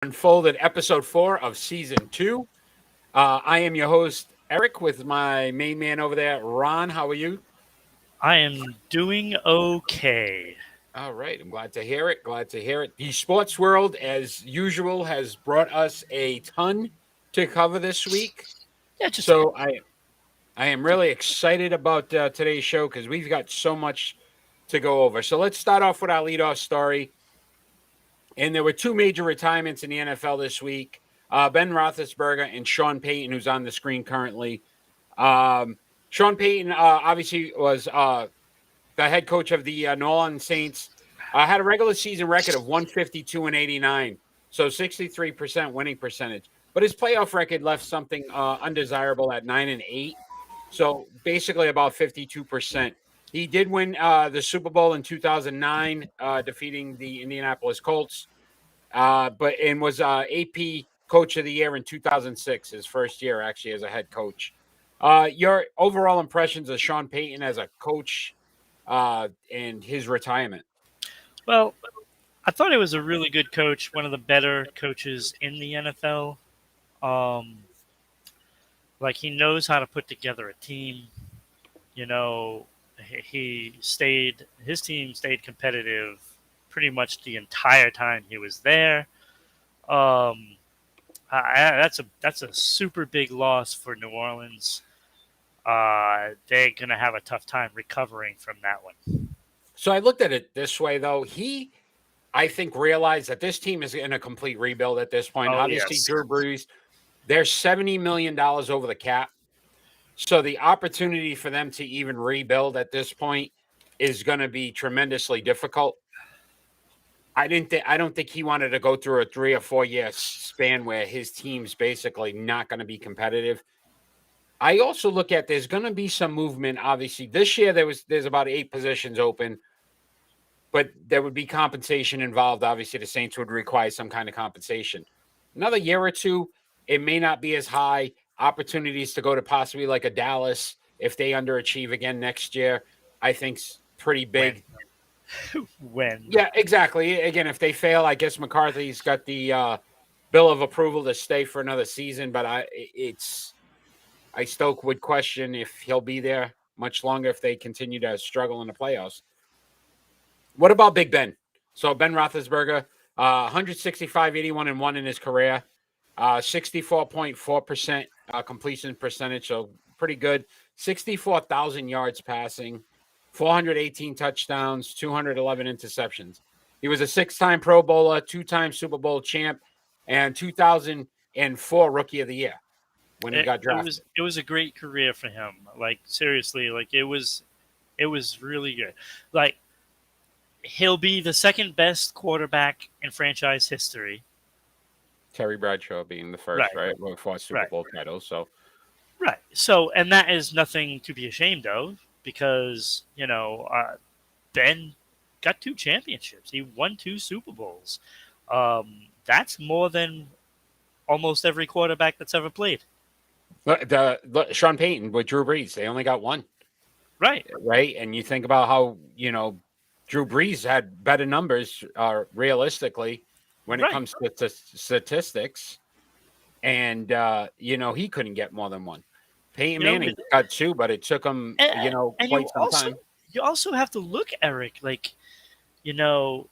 Unfolded episode 4 of season 2. I am your host, Eric, with my main man over there, Ron. How are you? I am doing okay. All right. I'm glad to hear it. Glad to hear it. The sports world, as usual, has brought us a ton to cover this week. Yeah, just a bit. So I am really excited about today's show because we've got so much to go over. So let's start off with our leadoff story. And there were two major retirements in the NFL this week. Ben Roethlisberger and Sean Payton, who's on the screen currently. Sean Payton obviously was the head coach of the New Orleans Saints. Had a regular season record of 152 and 89, so 63% winning percentage. But his playoff record left something undesirable at 9-8, so basically about 52%. He did win the Super Bowl in 2009, defeating the Indianapolis Colts, and was AP Coach of the Year in 2006, his first year actually as a head coach. Your overall impressions of Sean Payton as a coach and his retirement? Well, I thought he was a really good coach, one of the better coaches in the NFL. Um, like he knows how to put together a team. You know, his team stayed competitive pretty much the entire time he was there. Um, that's a super big loss for New Orleans. They're gonna have a tough time recovering from that one. So I looked at it this way, though. I think, realized that this team is in a complete rebuild at this point. Oh Obviously, yes, Drew Brees, they're $70 million over the cap. So the opportunity for them to even rebuild at this point is going to be tremendously difficult. I don't think he wanted to go through a 3 or 4 year span where his team's basically not going to be competitive. I also look at there's going to be some movement. Obviously, this year there's about 8 positions open, but there would be compensation involved. Obviously, the Saints would require some kind of compensation. Another year or two, it may not be as high. Opportunities to go to possibly like a Dallas if they underachieve again next year, I think's pretty when big. when Yeah, exactly. Again, if they fail, I guess McCarthy's got the bill of approval to stay for another season. But I still would question if he'll be there much longer if they continue to struggle in the playoffs. What about Big Ben? So Ben Roethlisberger, 165, 81, and 1 in his career, 64.4% completion percentage, so pretty good. 64,000 yards passing, 418 touchdowns, 211 interceptions. He was a 6-time Pro Bowler, 2-time Super Bowl champ, and 2004 Rookie of the Year when he it, got it drafted. was it was a great career for him. Like seriously, like it was really good. Like he'll be the second best quarterback in franchise history. Terry Bradshaw being the first, Right, right? With 4 Super right, Bowl titles. So right. So, and that is nothing to be ashamed of because Ben got two championships. He won two Super Bowls. That's more than almost every quarterback that's ever played. the Sean Payton with Drew Brees, they only got one. Right, Right? And you think about how, Drew Brees had better numbers realistically when it right. comes to statistics. And, he couldn't get more than one. Peyton You know, Manning got two, but it took him, and quite some time. you also have to look, Eric. Like you know,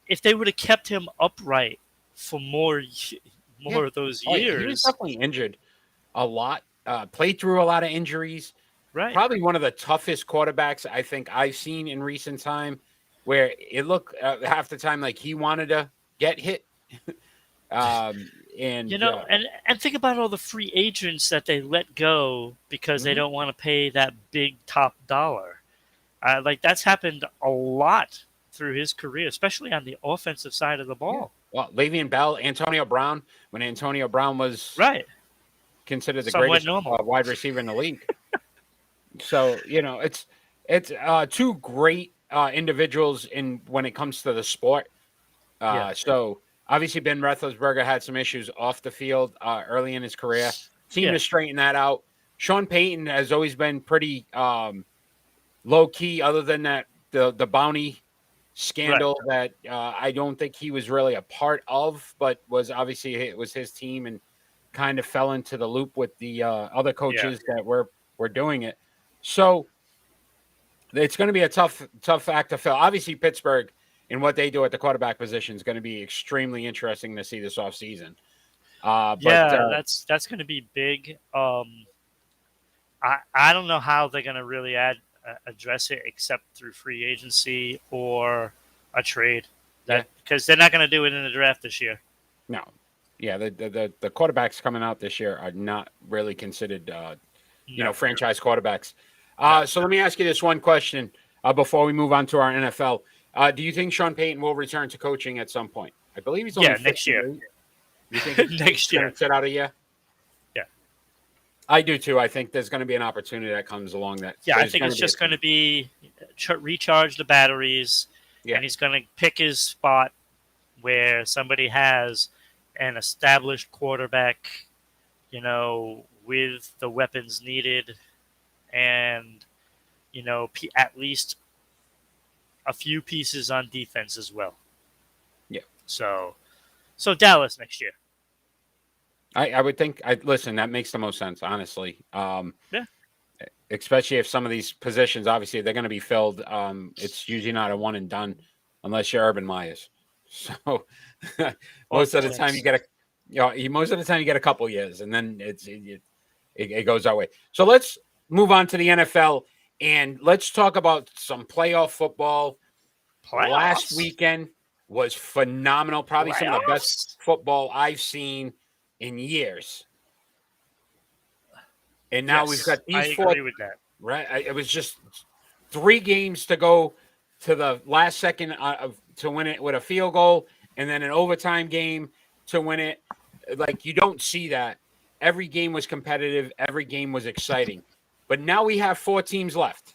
if they would have kept him upright for Yeah. more of those Oh, yeah. He was years, definitely injured a lot, played through a lot of injuries. right? Probably one of the toughest quarterbacks I think I've seen in recent time, where it looked half the time like he wanted to get hit. And And think about all the free agents that they let go because they mhm. don't want to pay that big top dollar. Like that's happened a lot through his career, especially on the offensive side of the Yeah. ball. Well, Le'Veon Bell, Antonio Brown, when Antonio Brown was Right, considered the somewhat greatest normal. wide receiver in the league. So it's two great individuals in when it comes to the sport. Yeah, So obviously Ben Roethlisberger had some issues off the field early in his career. Seemed yeah, to straighten that out. Sean Payton has always been pretty low key, other than that the bounty scandal that I don't think he was really a part of, but was obviously it was his team and kind of fell into the loop with the other coaches that were doing it. So it's going to be a tough act to fill. Obviously, Pittsburgh and what they do at the quarterback position is going to be extremely interesting to see this offseason. That's going to be big. I don't know how they're going to really address it except through free agency or a trade. Because they're not going to do it in the draft this year. No. Yeah, the quarterbacks coming out this year are not really considered, franchise quarterbacks. So let me ask you this one question before we move on to our NFL. Do you think Sean Payton will return to coaching at some point? I believe he's only next year. You think next year? Sit out a year? Yeah, I do too. I think there's going to be an opportunity that comes along that. Yeah, I think it's just going to be recharge the batteries, and he's going to pick his spot where somebody has an established quarterback, with the weapons needed, and at least a few pieces on defense as well. Yeah. So Dallas next year. I would think. Listen. That makes the most sense, honestly. Especially if some of these positions, obviously, they're going to be filled. It's usually not a one and done, unless you're Urban Myers. So most of the time you get a couple years, and then it goes that way. So let's move on to the NFL, and let's talk about some playoff football. Playoffs? Last weekend was phenomenal. Probably some of the best football I've seen in years. And now we've got these four. I agree with that. Right? It was just 3 games to go to the last second to win it with a field goal, and then an overtime game to win it. Like, you don't see that. Every game was competitive. Every game was exciting. But now we have 4 teams left.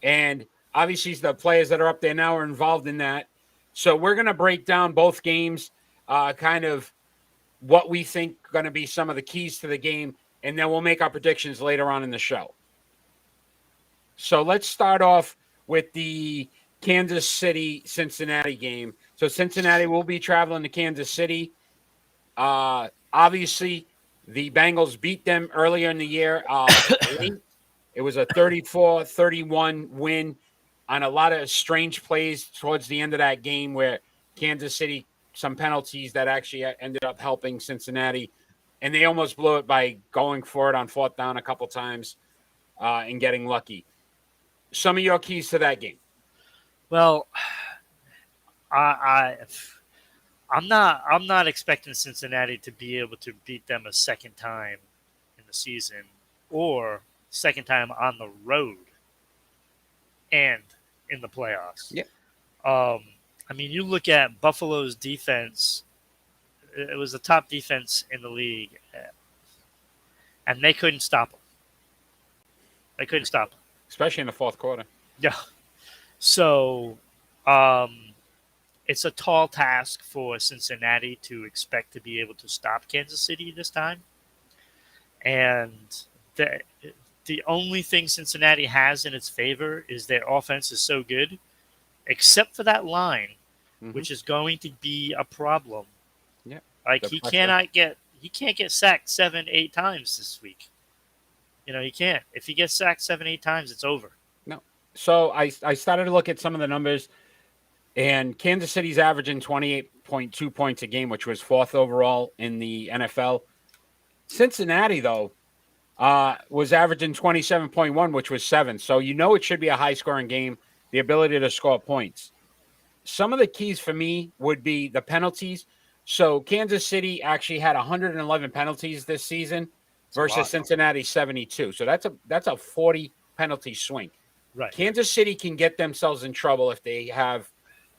And obviously the players that are up there now are involved in that. So we're going to break down both games, kind of what we think are going to be some of the keys to the game, and then we'll make our predictions later on in the show. So let's start off with the Kansas City-Cincinnati game. So Cincinnati will be traveling to Kansas City. Obviously, the Bengals beat them earlier in the year. It was a 34-31 win on a lot of strange plays towards the end of that game where Kansas City, some penalties that actually ended up helping Cincinnati. And they almost blew it by going for it on 4th down a couple times and getting lucky. Some of your keys to that game. Well, I'm not expecting Cincinnati to be able to beat them a second time in the season or second time on the road and in the playoffs. Yeah. I mean, you look at Buffalo's defense. It was the top defense in the league, and they couldn't stop them. They couldn't stop them. Especially in the 4th quarter. Yeah. So it's a tall task for Cincinnati to expect to be able to stop Kansas City this time. And the only thing Cincinnati has in its favor is their offense is so good, except for that line, which is going to be a problem. Yeah. Like he can't get sacked 7-8 times this week. He can't. If he gets sacked 7-8 times, it's over. No. So I started to look at some of the numbers, and Kansas City's averaging 28.2 points a game, which was 4th overall in the NFL. Cincinnati, though, was averaging 27.1, which was 7th. So it should be a high-scoring game, the ability to score points. Some of the keys for me would be the penalties. So Kansas City actually had 111 penalties this season versus Cincinnati 72. So that's a 40 penalty swing. Right. Kansas City can get themselves in trouble if they have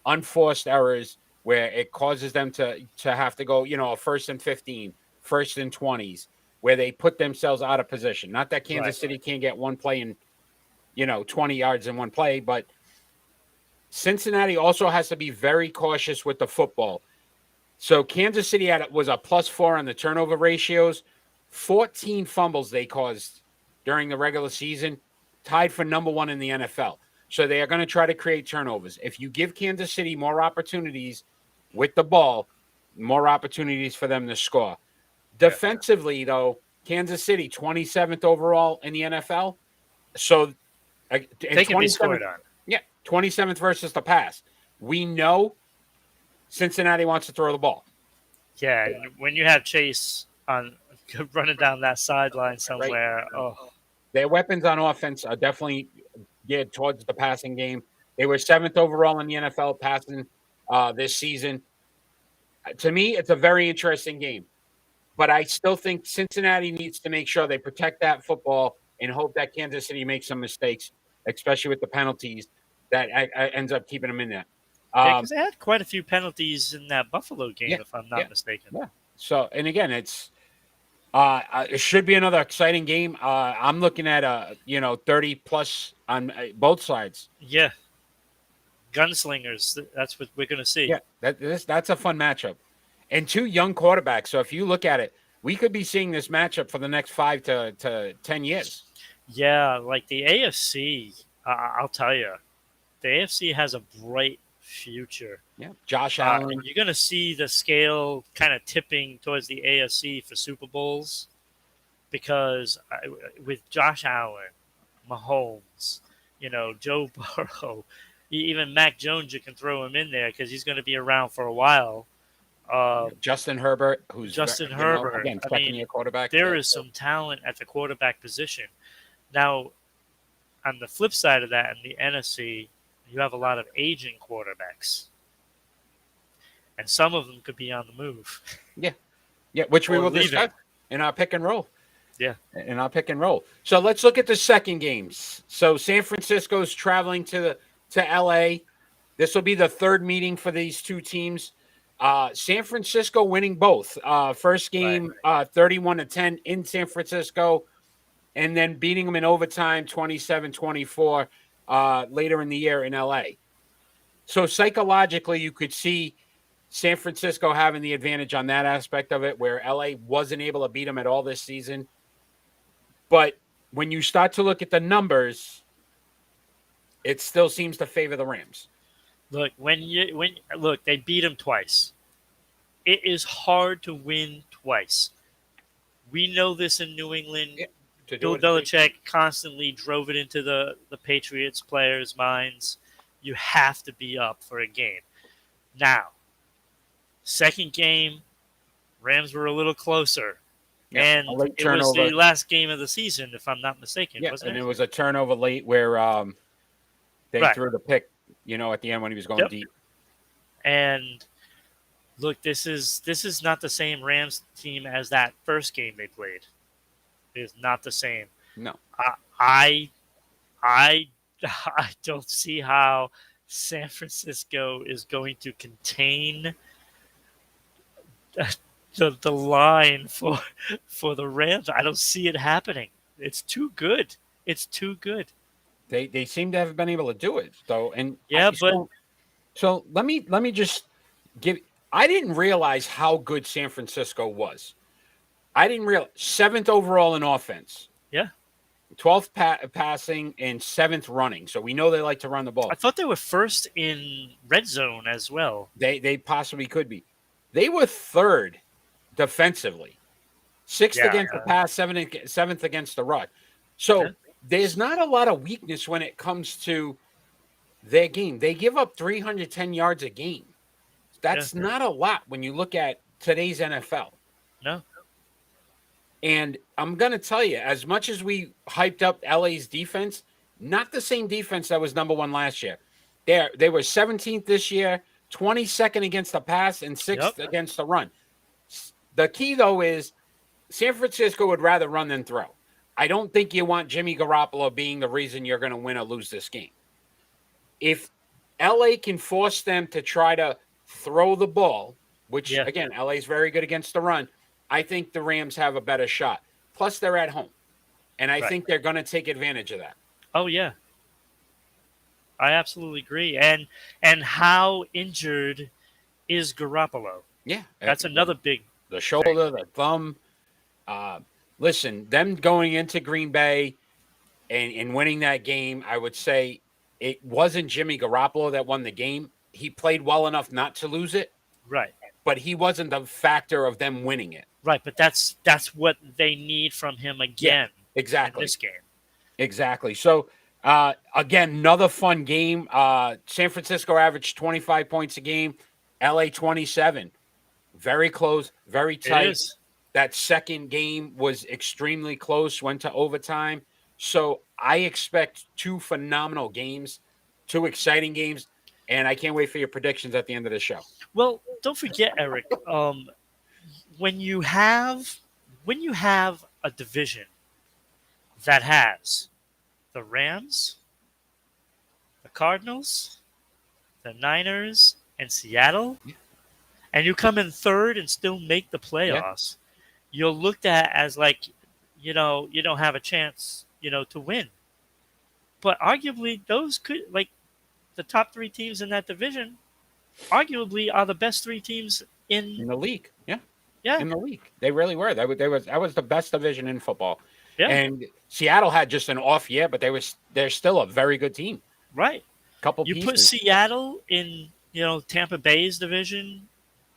unforced errors where it causes them to have to go, a 1st and 15, 1st and 20s, where they put themselves out of position. Not that Kansas City can't get one play in, 20 yards in one play, but Cincinnati also has to be very cautious with the football. So Kansas City was a +4 on the turnover ratios. 14 fumbles they caused during the regular season, tied for number 1 in the NFL. So they are going to try to create turnovers. If you give Kansas City more opportunities with the ball, more opportunities for them to score. Defensively, though, Kansas City 27th overall in the NFL. So They can be scored on. Yeah, 27th versus the pass. We know Cincinnati wants to throw the ball. Yeah, and when you have Chase on running down that sideline somewhere, Right. oh, Their weapons on offense are definitely geared towards the passing game. They were 7th overall in the NFL passing this season. To me, it's a very interesting game. But I still think Cincinnati needs to make sure they protect that football and hope that Kansas City makes some mistakes, especially with the penalties that ends up keeping them in there. yeah, because they had quite a few penalties in that Buffalo game, if I'm not mistaken. Yeah. So, and again, it should be another exciting game. I'm looking at 30 plus on both sides. Yeah, gunslingers. That's what we're gonna see. Yeah, that's a fun matchup, and two young quarterbacks. So if you look at it, we could be seeing this matchup for the next 5 to 10 years. Yeah, like the AFC. I'll tell you, the AFC has a bright future. Yeah, Josh Allen. You're going to see the scale kind of tipping towards the AFC for Super Bowls because with Josh Allen, Mahomes, Joe Burrow, even Mac Jones, you can throw him in there because he's going to be around for a while. Justin Herbert, Herbert, again, second-year quarterback. There is some talent at the quarterback position. Now, on the flip side of that, in the NFC, you have a lot of aging quarterbacks. And some of them could be on the move. Yeah, which we will discuss in our pick and roll. Yeah. In our pick and roll. So let's look at the second games. So San Francisco's traveling to LA. This will be the third meeting for these two teams. San Francisco winning both. First game, 31-10 in San Francisco, and then beating them in overtime, 27-24 later in the year in LA. So psychologically, you could see San Francisco having the advantage on that aspect of it, where LA wasn't able to beat them at all this season. But when you start to look at the numbers, it still seems to favor the Rams. Look, they beat them twice. It is hard to win twice. We know this in New England. Yeah, Bill Belichick constantly drove it into the Patriots players' minds. You have to be up for a game. Now, second game, Rams were a little closer. Yeah, and it was the last game of the season, if I'm not mistaken. Yeah, wasn't and it? It was a turnover late where they threw the pick, at the end when he was going deep. And look, this is not the same Rams team as that first game they played. It is not the same. No. I don't see how San Francisco is going to contain the line for the Rams. I don't see it happening. It's too good. It's too good. They seem to have been able to do it though, and so let me just give. I didn't realize how good San Francisco was. I didn't realize 7th overall in offense. Yeah. 12th passing and 7th running. So we know they like to run the ball. I thought they were first in red zone as well. They possibly could be. They were 3rd defensively. 6th against the pass, 7th against the run. So there's not a lot of weakness when it comes to their game. They give up 310 yards a game. That's not a lot when you look at today's NFL. No. And I'm going to tell you, as much as we hyped up LA's defense, not the same defense that was number 1 last year. They were 17th this year, 22nd against the pass, and 6th against the run. The key, though, is San Francisco would rather run than throw. I don't think you want Jimmy Garoppolo being the reason you're going to win or lose this game. If LA can force them to try to throw the ball, which, again, LA is very good against the run, I think the Rams have a better shot. Plus, they're at home. And I think they're going to take advantage of that. Oh, yeah. I absolutely agree. And how injured is Garoppolo? Yeah. That's another big the shoulder, the thumb. Listen, them going into Green Bay and winning that game, I would say it wasn't Jimmy Garoppolo that won the game. He played well enough not to lose it, Right. but he wasn't the factor of them winning it. Right, but that's what they need from him again Exactly. in this game. Exactly. So, again, another fun game. San Francisco averaged 25 points a game, LA 27. Very close, very tight. It is. That second game was extremely close, went to overtime. So I expect two phenomenal games, two exciting games, and I can't wait for your predictions at the end of the show. Well, don't forget, Eric, when you have a division that has the Rams, the Cardinals, the Niners, and Seattle, and you come in third and still make the playoffs, you're looked at as like, you don't have a chance, to win. But arguably, those could, like, the top three teams in that division, arguably are the best three teams In the league. Yeah. Yeah. In the league. They really were. That was the best division in football. Yeah. And Seattle had just an off year, but they're still a very good team. Right. Couple You pieces. put Seattle in, Tampa Bay's division,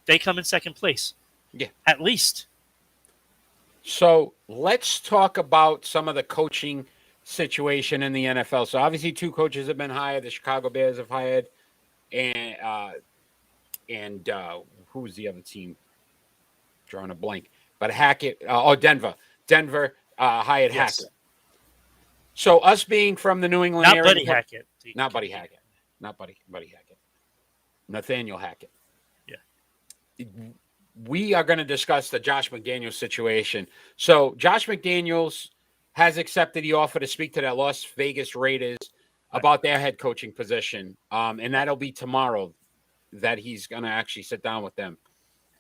they come in second place. Yeah. At least. So let's talk about some of the coaching situation in the NFL. So obviously, two coaches have been hired. The Chicago Bears have hired, and who was the other team? Drawing a blank. But Hackett. Denver. Denver hired Hackett. So us being from the New England Not area, Buddy Hackett. not Buddy Hackett, not Buddy Hackett, Nathaniel Hackett. Yeah. We are going to discuss the Josh McDaniels situation. So Josh McDaniels has accepted the offer to speak to the Las Vegas Raiders about their head coaching position. And that'll be tomorrow that he's going to actually sit down with them.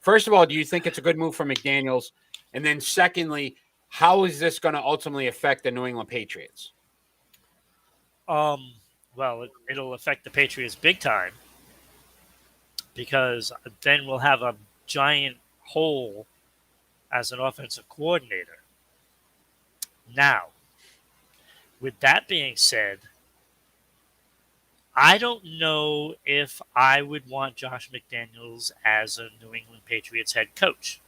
First of all, do you think it's a good move for McDaniels? And then secondly, how is this going to ultimately affect the New England Patriots? Well, it'll affect the Patriots big time because then we'll have a giant hole as an offensive coordinator. Now, with that being said, I don't know if I would want Josh McDaniels as a New England Patriots head coach.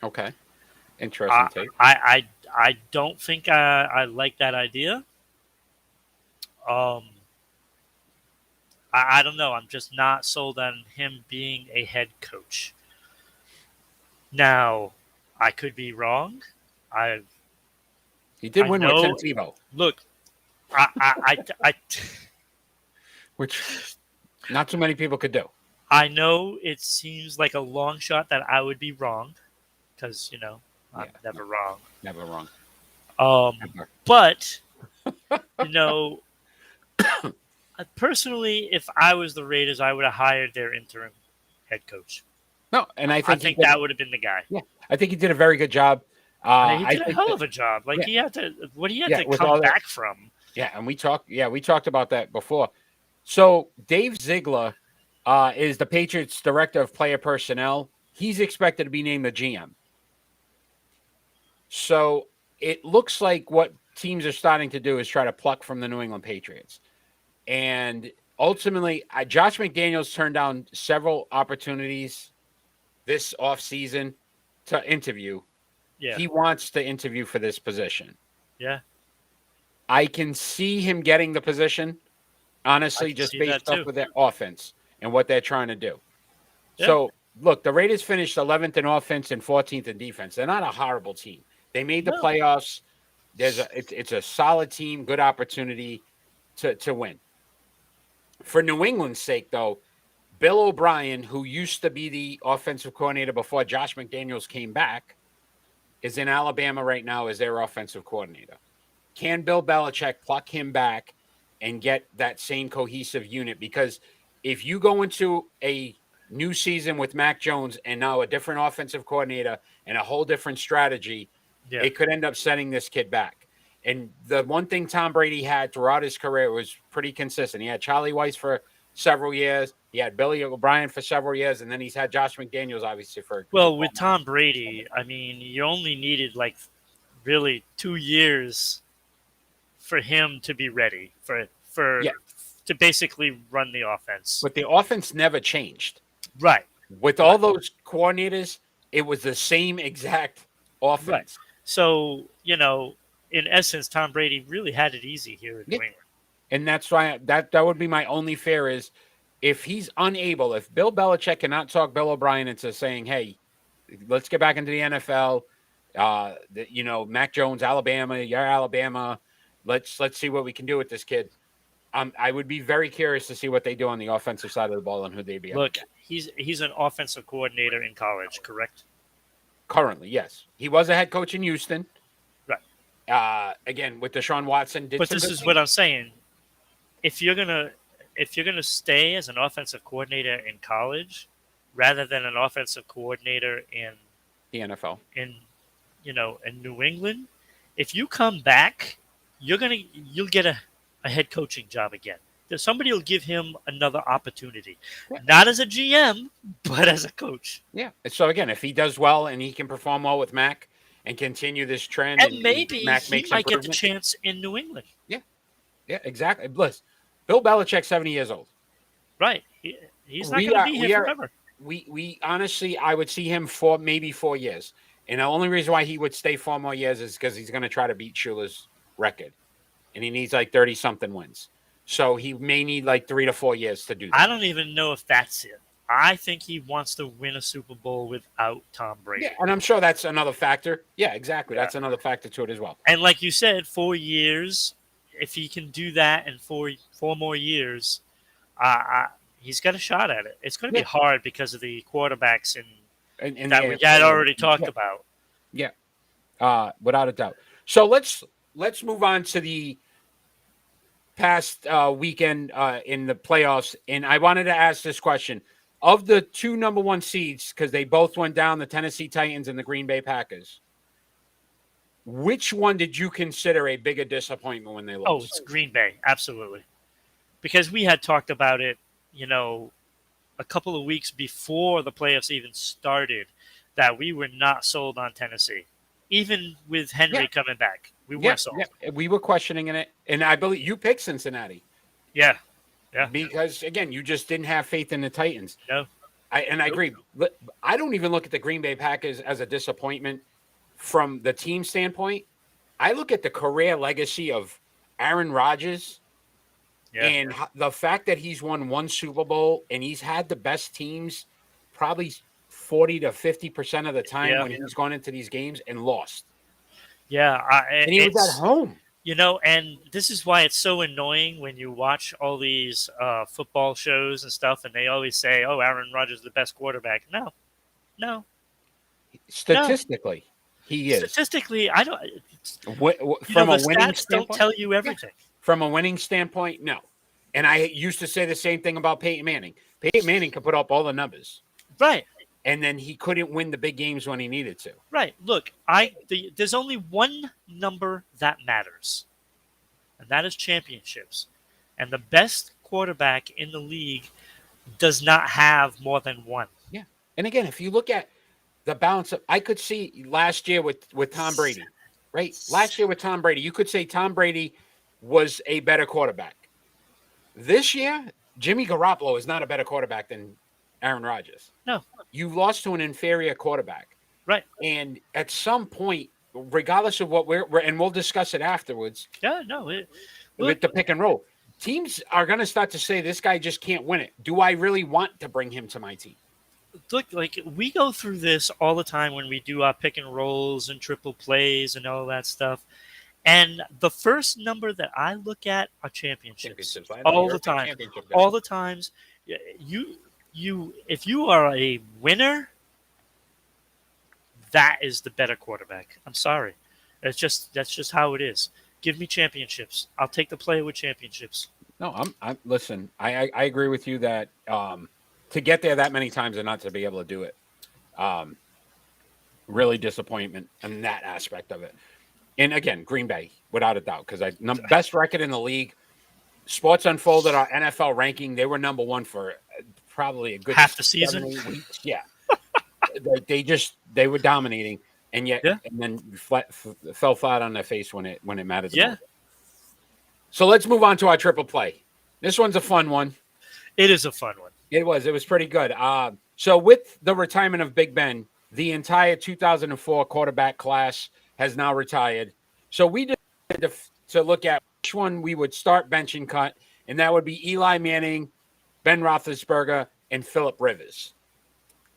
Okay. Interesting take. I don't think I like that idea. I don't know. I'm just not sold on him being a head coach. Now, I could be wrong. He did win with Tim Tebow. Look, which not too many people could do. I know it seems like a long shot that I would be wrong because, I'm never wrong. Never wrong. Never. But, personally, if I was the Raiders, I would have hired their interim head coach. No, and I think that would have been the guy. Yeah, I think he did a very good job. He did a hell of a job. Like he had to come back from. Yeah, and we talked about that before. So Dave Zigler is the Patriots' director of player personnel. He's expected to be named the GM. So it looks like what teams are starting to do is try to pluck from the New England Patriots. And ultimately, Josh McDaniels turned down several opportunities this offseason to interview. Yeah. He wants to interview for this position. Yeah. I can see him getting the position, honestly, just based off of their offense and what they're trying to do. Yeah. So, look, the Raiders finished 11th in offense and 14th in defense. They're not a horrible team. They made the playoffs. It's a solid team, good opportunity to win. For New England's sake, though, Bill O'Brien, who used to be the offensive coordinator before Josh McDaniels came back, is in Alabama right now as their offensive coordinator. Can Bill Belichick pluck him back and get that same cohesive unit? Because if you go into a new season with Mac Jones and now a different offensive coordinator and a whole different strategy, it could end up setting this kid back. And the one thing Tom Brady had throughout his career was pretty consistent. He had Charlie Weiss for several years. He had Billy O'Brien for several years. And then he's had Josh McDaniels, obviously, for... Well, with Tom Brady, I mean, you only needed, really 2 years for him to be ready, for to basically run the offense. But the offense never changed. Right. With all those coordinators, it was the same exact offense. Right. So, in essence, Tom Brady really had it easy here in New England. And that's why that would be my only fear is if he's unable, if Bill Belichick cannot talk Bill O'Brien into saying, hey, let's get back into the NFL. Mac Jones, Alabama, you're Alabama. Let's see what we can do with this kid. I would be very curious to see what they do on the offensive side of the ball and who they be. Look, he's an offensive coordinator in college, correct? Currently, yes. He was a head coach in Houston. Right. Again, with Deshaun Watson. But this is what I'm saying. If you're gonna stay as an offensive coordinator in college, rather than an offensive coordinator in the NFL, in New England, if you come back, you'll get a head coaching job again. Somebody will give him another opportunity, not as a GM, but as a coach. Yeah. So again, if he does well and he can perform well with Mac and continue this trend, and maybe Mac he might get the chance in New England. Yeah, exactly. Bliss. Bill Belichick's 70 years old. Right. He's not going to be here forever. We honestly, I would see him for maybe 4 years. And the only reason why he would stay 4 more years is because he's going to try to beat Shula's record. And he needs like 30-something wins. So he may need like 3 to 4 years to do that. I don't even know if that's it. I think he wants to win a Super Bowl without Tom Brady. Yeah, and I'm sure that's another factor. Yeah, exactly. Yeah. That's another factor to it as well. And like you said, 4 years, if he can do that in 4 more years, he's got a shot at it. It's going to be hard because of the quarterbacks and that we had already talked about. Yeah, without a doubt. So let's move on to the past weekend in the playoffs. And I wanted to ask this question. Of the 2 number 1 seeds, because they both went down, the Tennessee Titans and the Green Bay Packers, which one did you consider a bigger disappointment when they lost? Oh, it's Green Bay. Absolutely. Because we had talked about it, a couple of weeks before the playoffs even started, that we were not sold on Tennessee. Even with Henry coming back, we weren't sold. Yeah. We were questioning it. And I believe you picked Cincinnati. Yeah. Because, again, you just didn't have faith in the Titans. No. I agree. I don't even look at the Green Bay Packers as a disappointment from the team standpoint. I look at the career legacy of Aaron Rodgers and the fact that he's won 1 Super Bowl and he's had the best teams probably 40 to 50% of the time when he's gone into these games and lost. Yeah. And he was at home. And this is why it's so annoying when you watch all these football shows and stuff, and they always say, "Oh, Aaron Rodgers is the best quarterback." No. Statistically, he is. Statistically, I don't. From a winning stats don't tell you everything. From a winning standpoint, no. And I used to say the same thing about Peyton Manning. Peyton Manning could put up all the numbers, right? And then he couldn't win the big games when he needed to. Right. Look, there's only one number that matters, and that is championships. And the best quarterback in the league does not have more than 1. Yeah. And again, if you look at the balance of, I could see last year with Tom Brady, right? Last year with Tom Brady, you could say Tom Brady was a better quarterback. This year, Jimmy Garoppolo is not a better quarterback than Aaron Rodgers. No. You lost to an inferior quarterback. Right. And at some point, regardless of what and we'll discuss it afterwards. Yeah, no. With the pick and roll. Teams are going to start to say, this guy just can't win it. Do I really want to bring him to my team? Look, like we go through this all the time when we do our pick and rolls and triple plays and all that stuff. And the first number that I look at are championships. All the time. All the times. If you are a winner, that is the better quarterback. I'm sorry. That's just how it is. Give me championships. I'll take the player with championships. No, listen, I agree with you that to get there that many times and not to be able to do it, really disappointment in that aspect of it. And again, Green Bay, without a doubt, because best record in the league. Sports Unfolded our NFL ranking. They were number 1 for probably a good half the season. 7 weeks. Yeah, they were dominating, and then fell flat on their face when it mattered. Yeah. So let's move on to our triple play. This one's a fun one. It is a fun one. It was pretty good. So with the retirement of Big Ben, the entire 2004 quarterback class has now retired. So we decided to look at which one we would start, bench, and cut, and that would be Eli Manning, Ben Roethlisberger, and Phillip Rivers.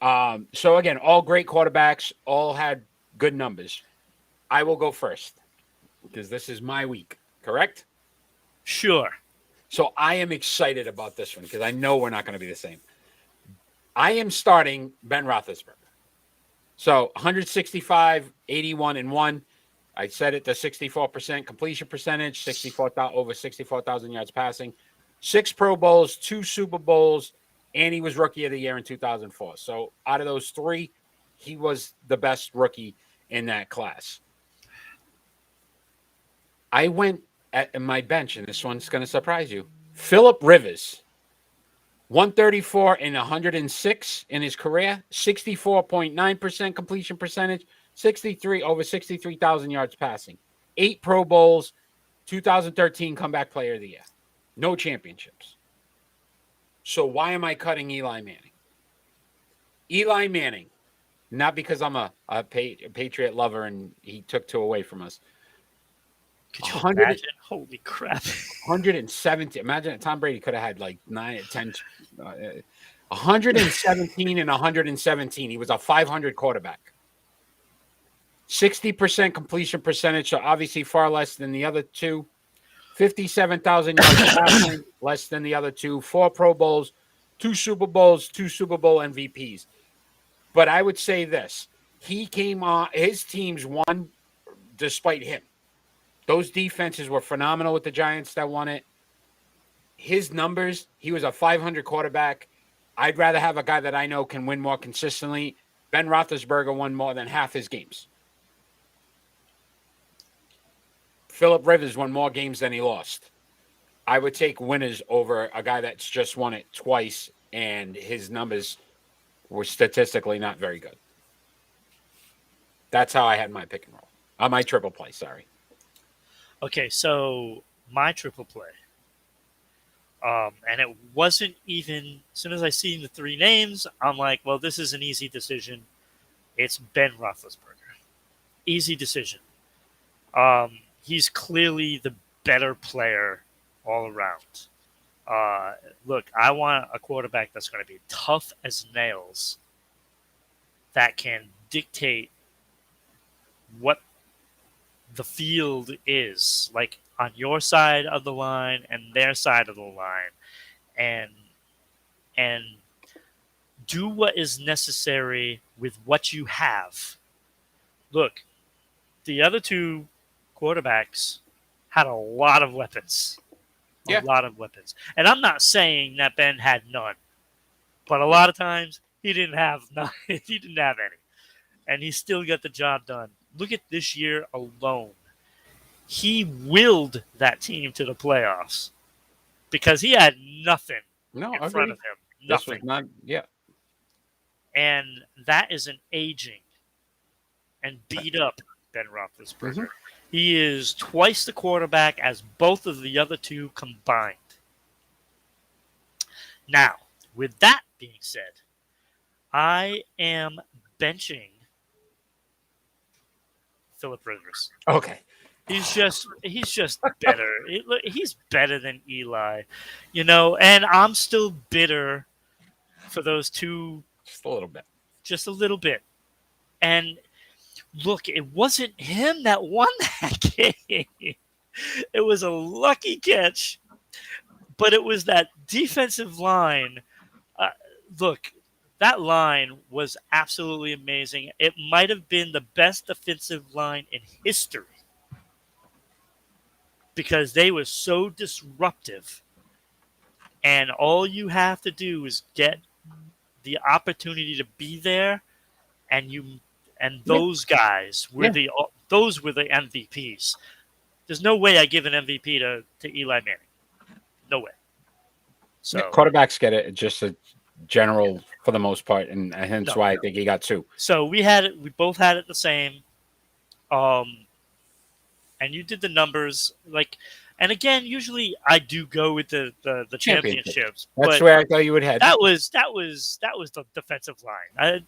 So again, all great quarterbacks, all had good numbers. I will go first because this is my week, correct? Sure. So I am excited about this one because I know we're not going to be the same. I am starting Ben Roethlisberger. So 165, 81, and 1. I said it, the 64% completion percentage, over 64,000 yards passing, 6 Pro Bowls, 2 Super Bowls, and he was Rookie of the Year in 2004. So out of those 3, he was the best rookie in that class. I went at my bench, and this one's going to surprise you. Phillip Rivers, 134 and 106 in his career, 64.9% completion percentage, over 63,000 yards passing, 8 Pro Bowls, 2013 Comeback Player of the Year, no championships. So why am I cutting Eli Manning? Eli Manning, not because I'm a Patriot lover and he took 2 away from us. Could you imagine? Holy crap. 170. Imagine Tom Brady could have had like 9, 10, 117 and 117. He was a 500 quarterback. 60% completion percentage, so obviously far less than the other 2. 57,000 yards passing, less than the other 2. 4 Pro Bowls, 2 Super Bowls, 2 Super Bowl MVPs. But I would say this. He came on, his teams won despite him. Those defenses were phenomenal with the Giants that won it. His numbers, he was a 500 quarterback. I'd rather have a guy that I know can win more consistently. Ben Roethlisberger won more than half his games. Phillip Rivers won more games than he lost. I would take winners over a guy that's just won it twice, and his numbers were statistically not very good. That's how I had my pick and roll. My triple play, sorry. Okay, so my triple play. And it wasn't even, as soon as I seen the 3 names, I'm like, well, this is an easy decision. It's Ben Roethlisberger. Easy decision. He's clearly the better player all around. Look, I want a quarterback that's going to be tough as nails, that can dictate what the field is, like on your side of the line and their side of the line, and do what is necessary with what you have. Look, the other 2 quarterbacks had a lot of weapons. A lot of weapons. And I'm not saying that Ben had none, but a lot of times he didn't have none. He didn't have any. And he still got the job done. Look at this year alone. He willed that team to the playoffs because he had nothing in front of him. Nothing. And that is an aging and beat up Ben Roethlisberger. Mm-hmm. He is twice the quarterback as both of the other 2 combined. Now, with that being said, I am benching Phillip Rivers. Okay. He's just better. He's better than Eli, and I'm still bitter for those 2. Just a little bit. Just a little bit. And look, it wasn't him that won that game. It was a lucky catch, but it was that defensive line. Look, that line was absolutely amazing. It might have been the best defensive line in history because they were so disruptive. And all you have to do is get the opportunity to be there, and those guys were those were the MVPs. There's no way I give an MVP to Eli Manning. No way. So quarterbacks get it. Just a general for the most part, and hence why I think he got 2. So we had it. We both had it the same. And you did the numbers. Like, And again, usually I do go with the championships. That's but where I thought you would head. that was the defensive line.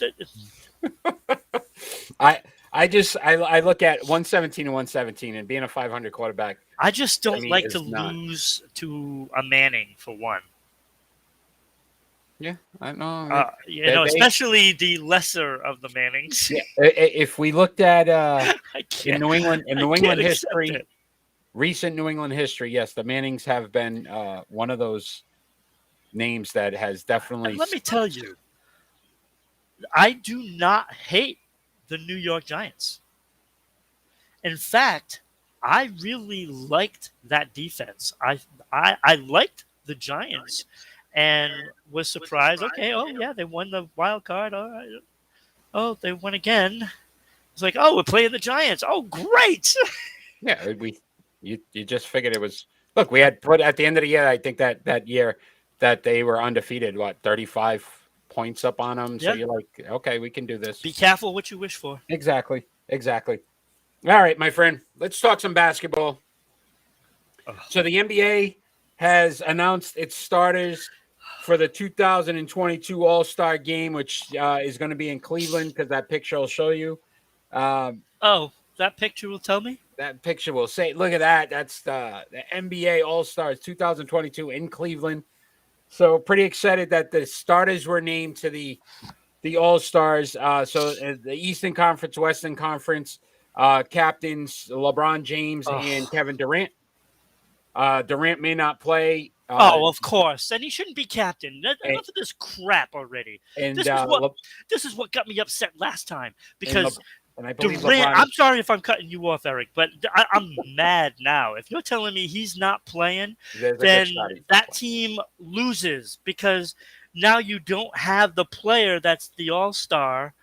I look at 117 and 117 and being a 500 quarterback. I just don't like to not. lose to a Manning for one. Yeah, I know. Especially the lesser of the Mannings. Yeah, if we looked at in New England history, recent New England history, yes, the Mannings have been one of those names that has definitely. And let me tell you, I do not hate the New York Giants. In fact, I really liked that defense. I liked the Giants and was surprised. Okay, they won the wild card. All right. Oh, they won again. It's like, we're playing the Giants. Oh, great. Yeah, you just figured it was. Look, we had put at the end of the year. I think that year that they were undefeated. 35 points up on them. So you're like, okay, we can do this. Be careful what you wish for. Exactly. All right, my friend. Let's talk some basketball. So the NBA has announced its starters for the 2022 All-Star Game, which is going to be in Cleveland, because that picture will show you. That picture will tell me? That picture will say, look at that. That's the NBA All-Stars 2022 in Cleveland. So pretty excited that the starters were named to the All-Stars. So the Eastern Conference, Western Conference, captains LeBron James and Kevin Durant. Durant may not play. Of course. And he shouldn't be captain. Enough of this crap already. And this is what got me upset last time. Because and I believe Durant, I'm sorry if I'm cutting you off, Eric, but I'm mad now. If you're telling me he's not playing, then that team loses, because now you don't have the player that's the all-star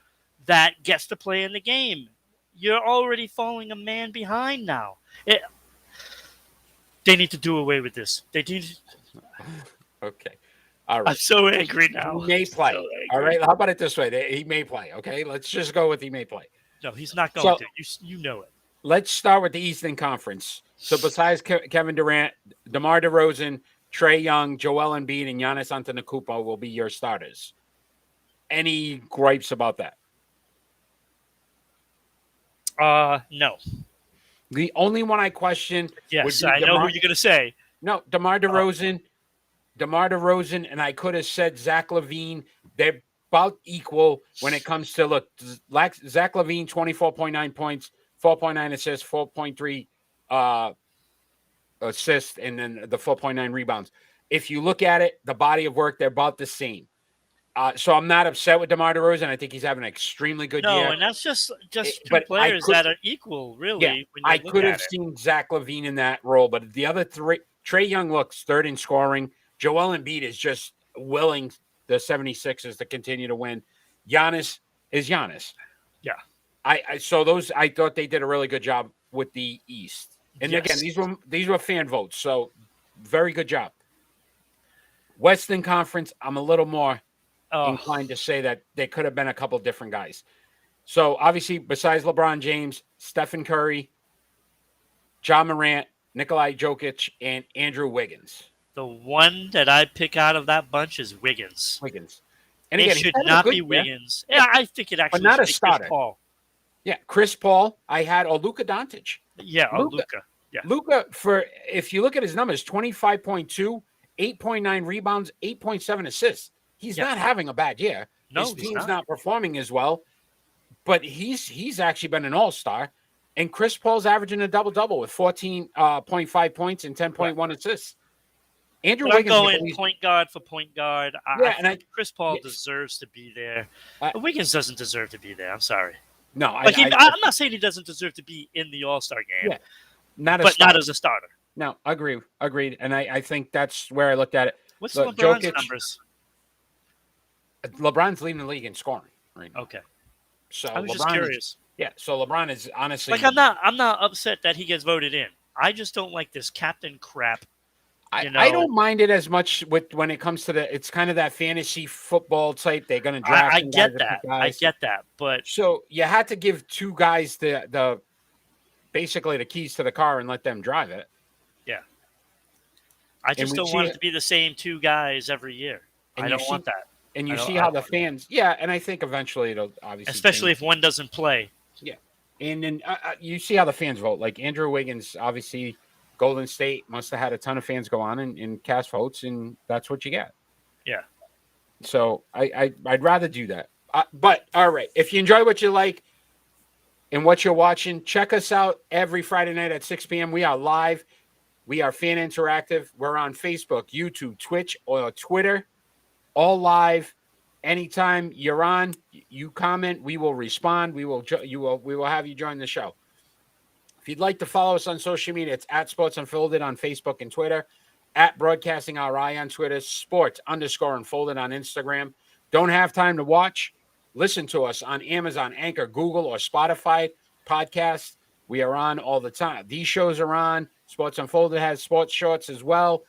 that gets to play in the game. You're already falling a man behind now. They need to do away with this. They need to... Okay. All right. I'm so angry now. He may play. All right. How about it this way? He may play. Okay. Let's just go with he may play. No, he's not going to. You know it. Let's start with the Eastern Conference. So besides Kevin Durant, DeMar DeRozan, Trae Young, Joel Embiid, and Giannis Antetokounmpo will be your starters. Any gripes about that? No. The only one I question. Yes, I know who you're going to say. No, DeMar DeRozan, and I could have said Zach LaVine. They're about equal when it comes to Zach LaVine, 24.9 points, 4.9 assists, 4.3 assists, and then the 4.9 rebounds. If you look at it, the body of work, they're about the same. So I'm not upset with DeMar DeRozan. I think he's having an extremely good year. No, and that's just two players that are equal, really. Yeah, I could have seen Zach LaVine in that role, but the other three, Trae Young looks third in scoring. Joel Embiid is just willing the 76ers to continue to win. Giannis is Giannis. Yeah. I thought they did a really good job with the East. And again, these were fan votes, so very good job. Western Conference, I'm a little more inclined to say that there could have been a couple different guys. So obviously, besides LeBron James, Stephen Curry, Ja Morant, Nikolai Jokic, and Andrew Wiggins. The one that I pick out of that bunch is Wiggins. And it should not be Wiggins. Yeah, I think it actually but not a should starter. Chris Paul. Yeah, Chris Paul. I had Luka Doncic. Yeah, Luka. Yeah. Luka, if you look at his numbers, 25.2, 8.9 rebounds, 8.7 assists. He's not having a bad year. No, his team's not performing as well, but he's actually been an all-star. And Chris Paul's averaging a double-double with 14.5 points and 10.1 assists. Andrew Wiggins, I'm going point guard for point guard. I think Chris Paul deserves to be there. But Wiggins doesn't deserve to be there. I'm sorry. No, I'm not saying he doesn't deserve to be in the All-Star game. Yeah, not as a starter. No, agreed. And I think that's where I looked at it. What's LeBron's numbers? LeBron's leading the league in scoring right now. Okay. So I was just curious. So LeBron is honestly I'm not upset that he gets voted in. I just don't like this captain crap. I don't mind it as much when it comes to it's kind of that fantasy football type. They're going to draft. I get that. But so you had to give two guys the basically the keys to the car and let them drive it. Yeah. I And just we don't see want it to be the same two guys every year. and I you don't see want that. and I you don't, see I how don't the want that. fans, yeah, and I think eventually it'll obviously Especially change. if one doesn't play. Yeah. And then you see how the fans vote. Like Andrew Wiggins, obviously, Golden State must have had a ton of fans go on and cast votes, and that's what you get. Yeah. So I'd rather do that. But all right, if you enjoy what you like and what you're watching, check us out every Friday night at 6 p.m. We are live. We are Fan Interactive. We're on Facebook, YouTube, Twitch, or Twitter, all live. Anytime you're on, you comment, we will respond. We will have you join the show. If you'd like to follow us on social media, it's at Sports Unfolded on Facebook and Twitter, at Broadcasting RI on Twitter, Sports_Unfolded on Instagram. Don't have time to watch? Listen to us on Amazon, Anchor, Google, or Spotify podcasts. We are on all the time. These shows are on. Sports Unfolded has sports shorts as well.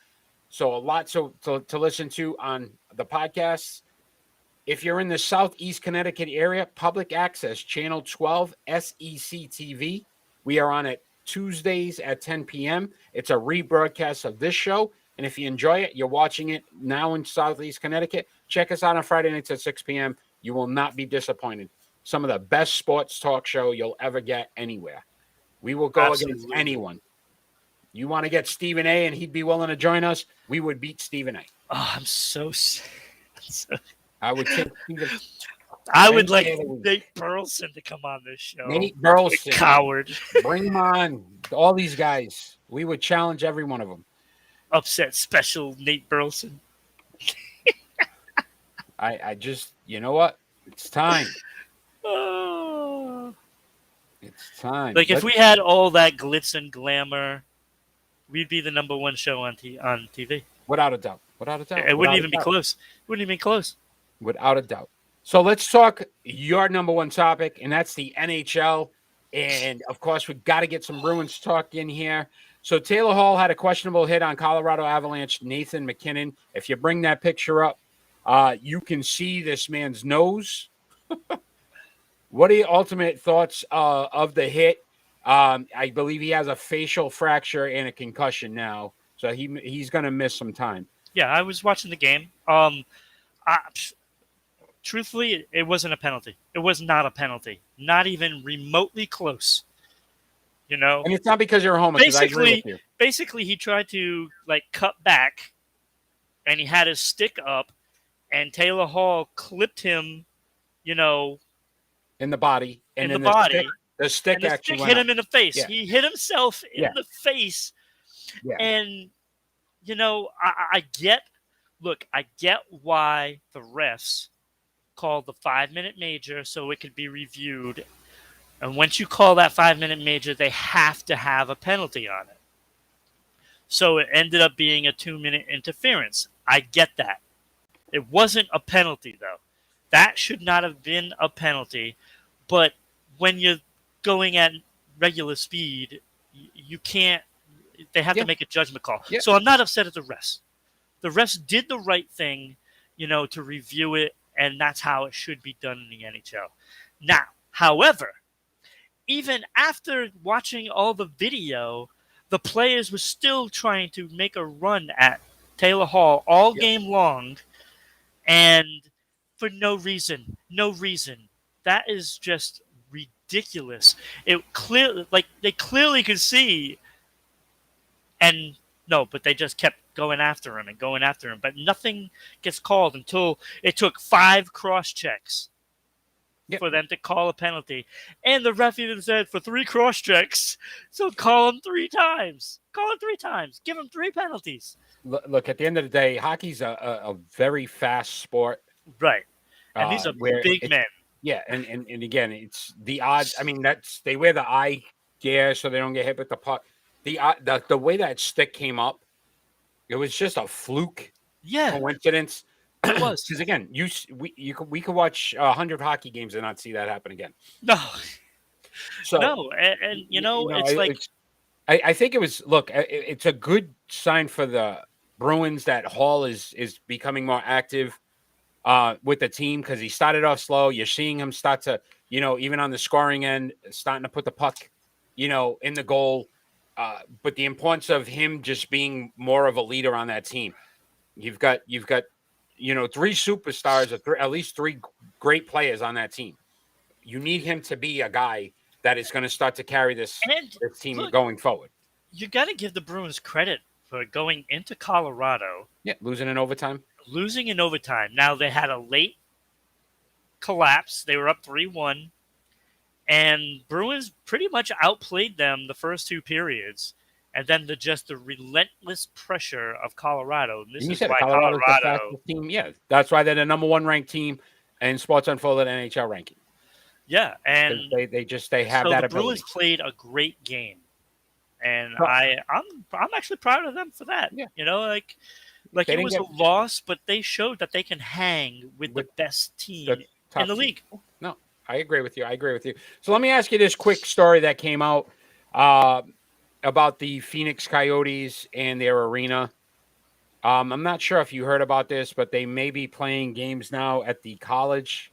So a lot to listen to on the podcasts. If you're in the Southeast Connecticut area, public access, Channel 12, SEC TV. We are on it Tuesdays at 10 p.m. It's a rebroadcast of this show. And if you enjoy it, you're watching it now in Southeast Connecticut, check us out on Friday nights at 6 p.m. You will not be disappointed. Some of the best sports talk show you'll ever get anywhere. We will go against anyone. You want to get Stephen A. and he'd be willing to join us, we would beat Stephen A. Oh, I'm so I would take I would like Nate Burleson to come on this show. Nate Burleson. Coward. Bring him on. All these guys. We would challenge every one of them. Upset special Nate Burleson. I just, you know what? It's time. Oh. It's time. Like, if we had all that glitz and glamour, we'd be the number one show on TV. Without a doubt. Without a doubt. It wouldn't even be close. It wouldn't even be close. Without a doubt. So let's talk your number one topic, and that's the NHL. And, of course, we've got to get some Bruins talk in here. So Taylor Hall had a questionable hit on Colorado Avalanche Nathan MacKinnon. If you bring that picture up, you can see this man's nose. What are your ultimate thoughts of the hit? I believe he has a facial fracture and a concussion now, so he's going to miss some time. Yeah, I was watching the game. Truthfully, it wasn't a penalty. It was not a penalty. Not even remotely close. You know? And it's not because you're a homer. Basically, he tried to cut back, and he had his stick up, and Taylor Hall clipped him, in the body. And in the body. The stick actually hit him in the face. Yeah. He hit himself in the face. Yeah. And, I get why the refs called the 5-minute major so it could be reviewed. And once you call that 5-minute major, they have to have a penalty on it. So it ended up being a 2-minute interference. I get that. It wasn't a penalty, though. That should not have been a penalty. But when you're going at regular speed, you can't. They have to make a judgment call. Yeah. So I'm not upset at the refs. The refs did the right thing, to review it, and that's how it should be done in the NHL. Now, however, even after watching all the video, the players were still trying to make a run at Taylor Hall all game long, and for no reason. No reason. That is just ridiculous. They clearly could see, but they just kept going after him. But nothing gets called until it took 5 cross checks for them to call a penalty. And the ref even said for 3 cross checks, so call him 3 times. Give him 3 penalties. Look, at the end of the day, hockey's a very fast sport. Right. And these are big men. Yeah, and again, it's the odds. I mean, they wear the eye gear so they don't get hit with the puck. The way that stick came up, it was just a fluke coincidence. It was. Because again, we could watch 100 hockey games and not see that happen again. No. So no, and it's I think it was. Look, it's a good sign for the Bruins that Hall is becoming more active with the team, because he started off slow. You're seeing him start to, even on the scoring end, starting to put the puck, in the goal. but the importance of him just being more of a leader on that team. You've got three superstars, or at least three great players on that team. You need him to be a guy that is going to start to carry this team look, going forward. You got to give the Bruins credit for going into Colorado. Yeah, losing in overtime. Now, they had a late collapse. They were up 3-1. And Bruins pretty much outplayed them the first two periods. And then the relentless pressure of Colorado. And this is why Colorado's the fastest team. Yeah, that's why they're the number one ranked team in Sports Unfolded NHL ranking. Yeah, and they have that ability. The Bruins played a great game, and I'm actually proud of them for that. Yeah. It was a loss, but they showed that they can hang with the best team in the league. No, I agree with you. So let me ask you this quick story that came out about the Phoenix Coyotes and their arena. I'm not sure if you heard about this, but they may be playing games now at the college.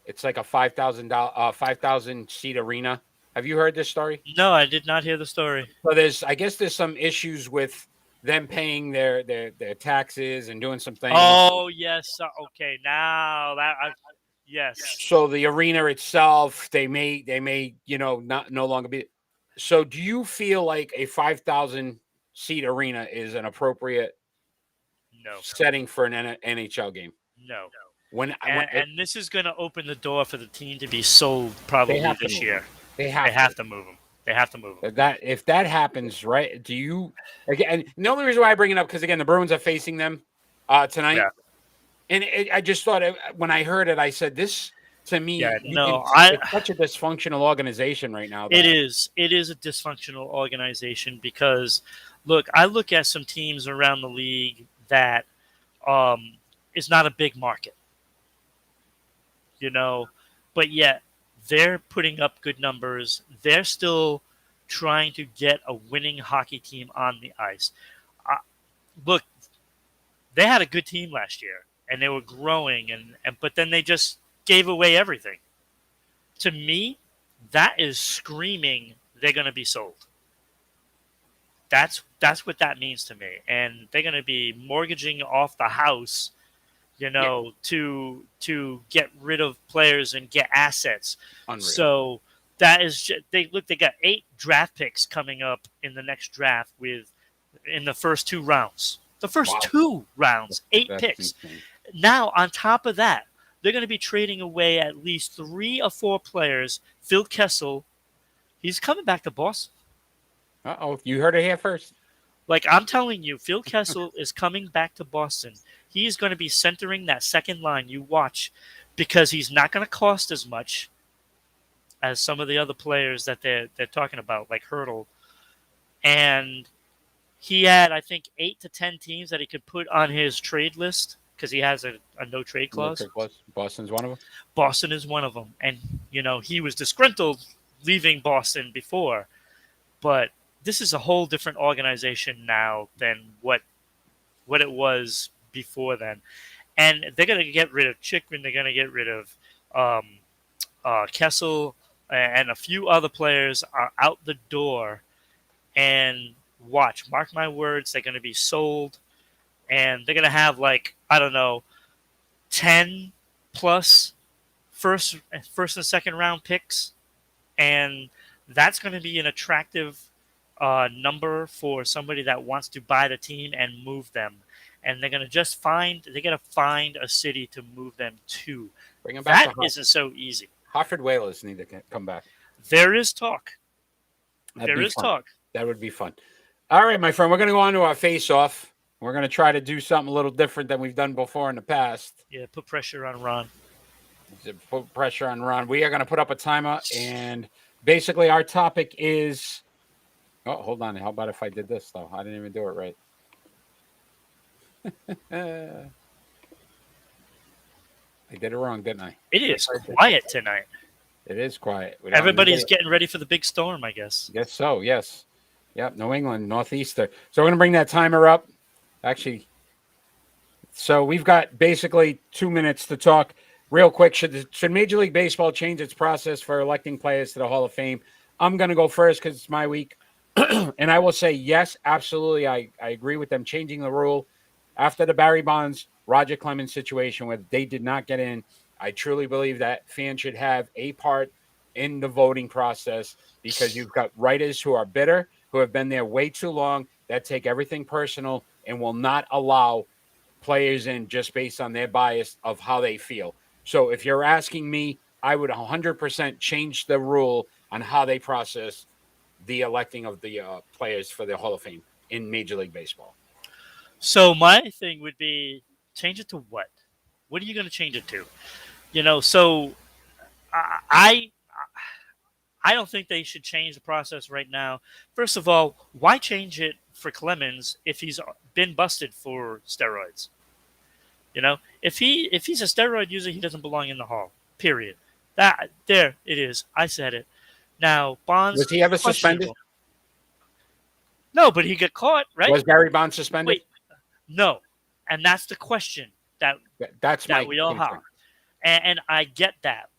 It's like a 5,000 seat arena. Have you heard this story? No, I did not hear the story. So I guess there's some issues with them paying their taxes and doing some things. Oh yes, okay. Now yes. So the arena itself, they may no longer be. So do you feel like a 5,000 seat arena is an appropriate setting for an NHL game? No. And this is going to open the door for the team to be sold probably this year. They have to move them. They have to move them. If that happens, right? Do you again? And the only reason why I bring it up because again, the Bruins are facing them tonight, and I just thought when I heard it, I said this to me. It's such a dysfunctional organization right now. It is a dysfunctional organization because I look at some teams around the league that is not a big market. But yet they're putting up good numbers. They're still trying to get a winning hockey team on the ice. They had a good team last year, and they were growing, but then they just gave away everything. To me, that is screaming they're going to be sold. That's what that means to me, and they're going to be mortgaging off the house. To get rid of players and get assets. Unreal. So that is they got 8 draft picks coming up in the next draft in the first 2 rounds. The first 2 rounds, 8 picks. Insane. Now on top of that, they're going to be trading away at least 3 or 4 players. Phil Kessel, he's coming back to Boston. You heard it here first. I'm telling you, Phil Kessel is coming back to Boston. He is going to be centering that second line. You watch, because he's not going to cost as much as some of the other players that they're talking about, like Hurdle. And he had, I think, 8 to 10 teams that he could put on his trade list because he has a no trade clause. Boston's one of them. Boston is one of them, and he was disgruntled leaving Boston before, but this is a whole different organization now than what it was before then. And they're going to get rid of Chickman. They're going to get rid of Kessel, and a few other players are out the door. And mark my words, they're going to be sold. And they're going to have 10 plus first and second round picks. And that's going to be an attractive number for somebody that wants to buy the team and move them. And they're going to find a city to move them to. Bring them back. That isn't so easy. Hartford Whalers need to come back. There is talk. Talk. That would be fun. All right, my friend, we're going to go on to our face-off. We're going to try to do something a little different than we've done before in the past. Yeah, put pressure on Ron. We are going to put up a timer, and basically our topic is... Oh, hold on. How about if I did this, though? I didn't even do it right. I did it wrong, didn't I? It is quiet tonight. It is quiet. Everybody's getting ready for the big storm, I guess. Guess so, yes. Yep, New England, Northeaster. So we're going to bring that timer up. Actually, so we've got basically 2 minutes to talk real quick. Should Major League Baseball change its process for electing players to the Hall of Fame? I'm going to go first because it's my week. And I will say, yes, absolutely. I agree with them changing the rule after the Barry Bonds, Roger Clemens situation where they did not get in. I truly believe that fans should have a part in the voting process because you've got writers who are bitter, who have been there way too long, that take everything personal and will not allow players in just based on their bias of how they feel. So if you're asking me, I would 100% change the rule on how they process the electing of the players for the Hall of Fame in Major League Baseball. So my thing would be change it to what? What are you going to change it to? So I I don't think they should change the process right now. First of all, why change it for Clemens if he's been busted for steroids? If he's a steroid user, he doesn't belong in the Hall. Period. That there it is. I said it. Now Bonds Was he ever suspended? No, but he got caught, right? Was Barry Bonds suspended? Wait, no, and that's the question that we all have, and I get that,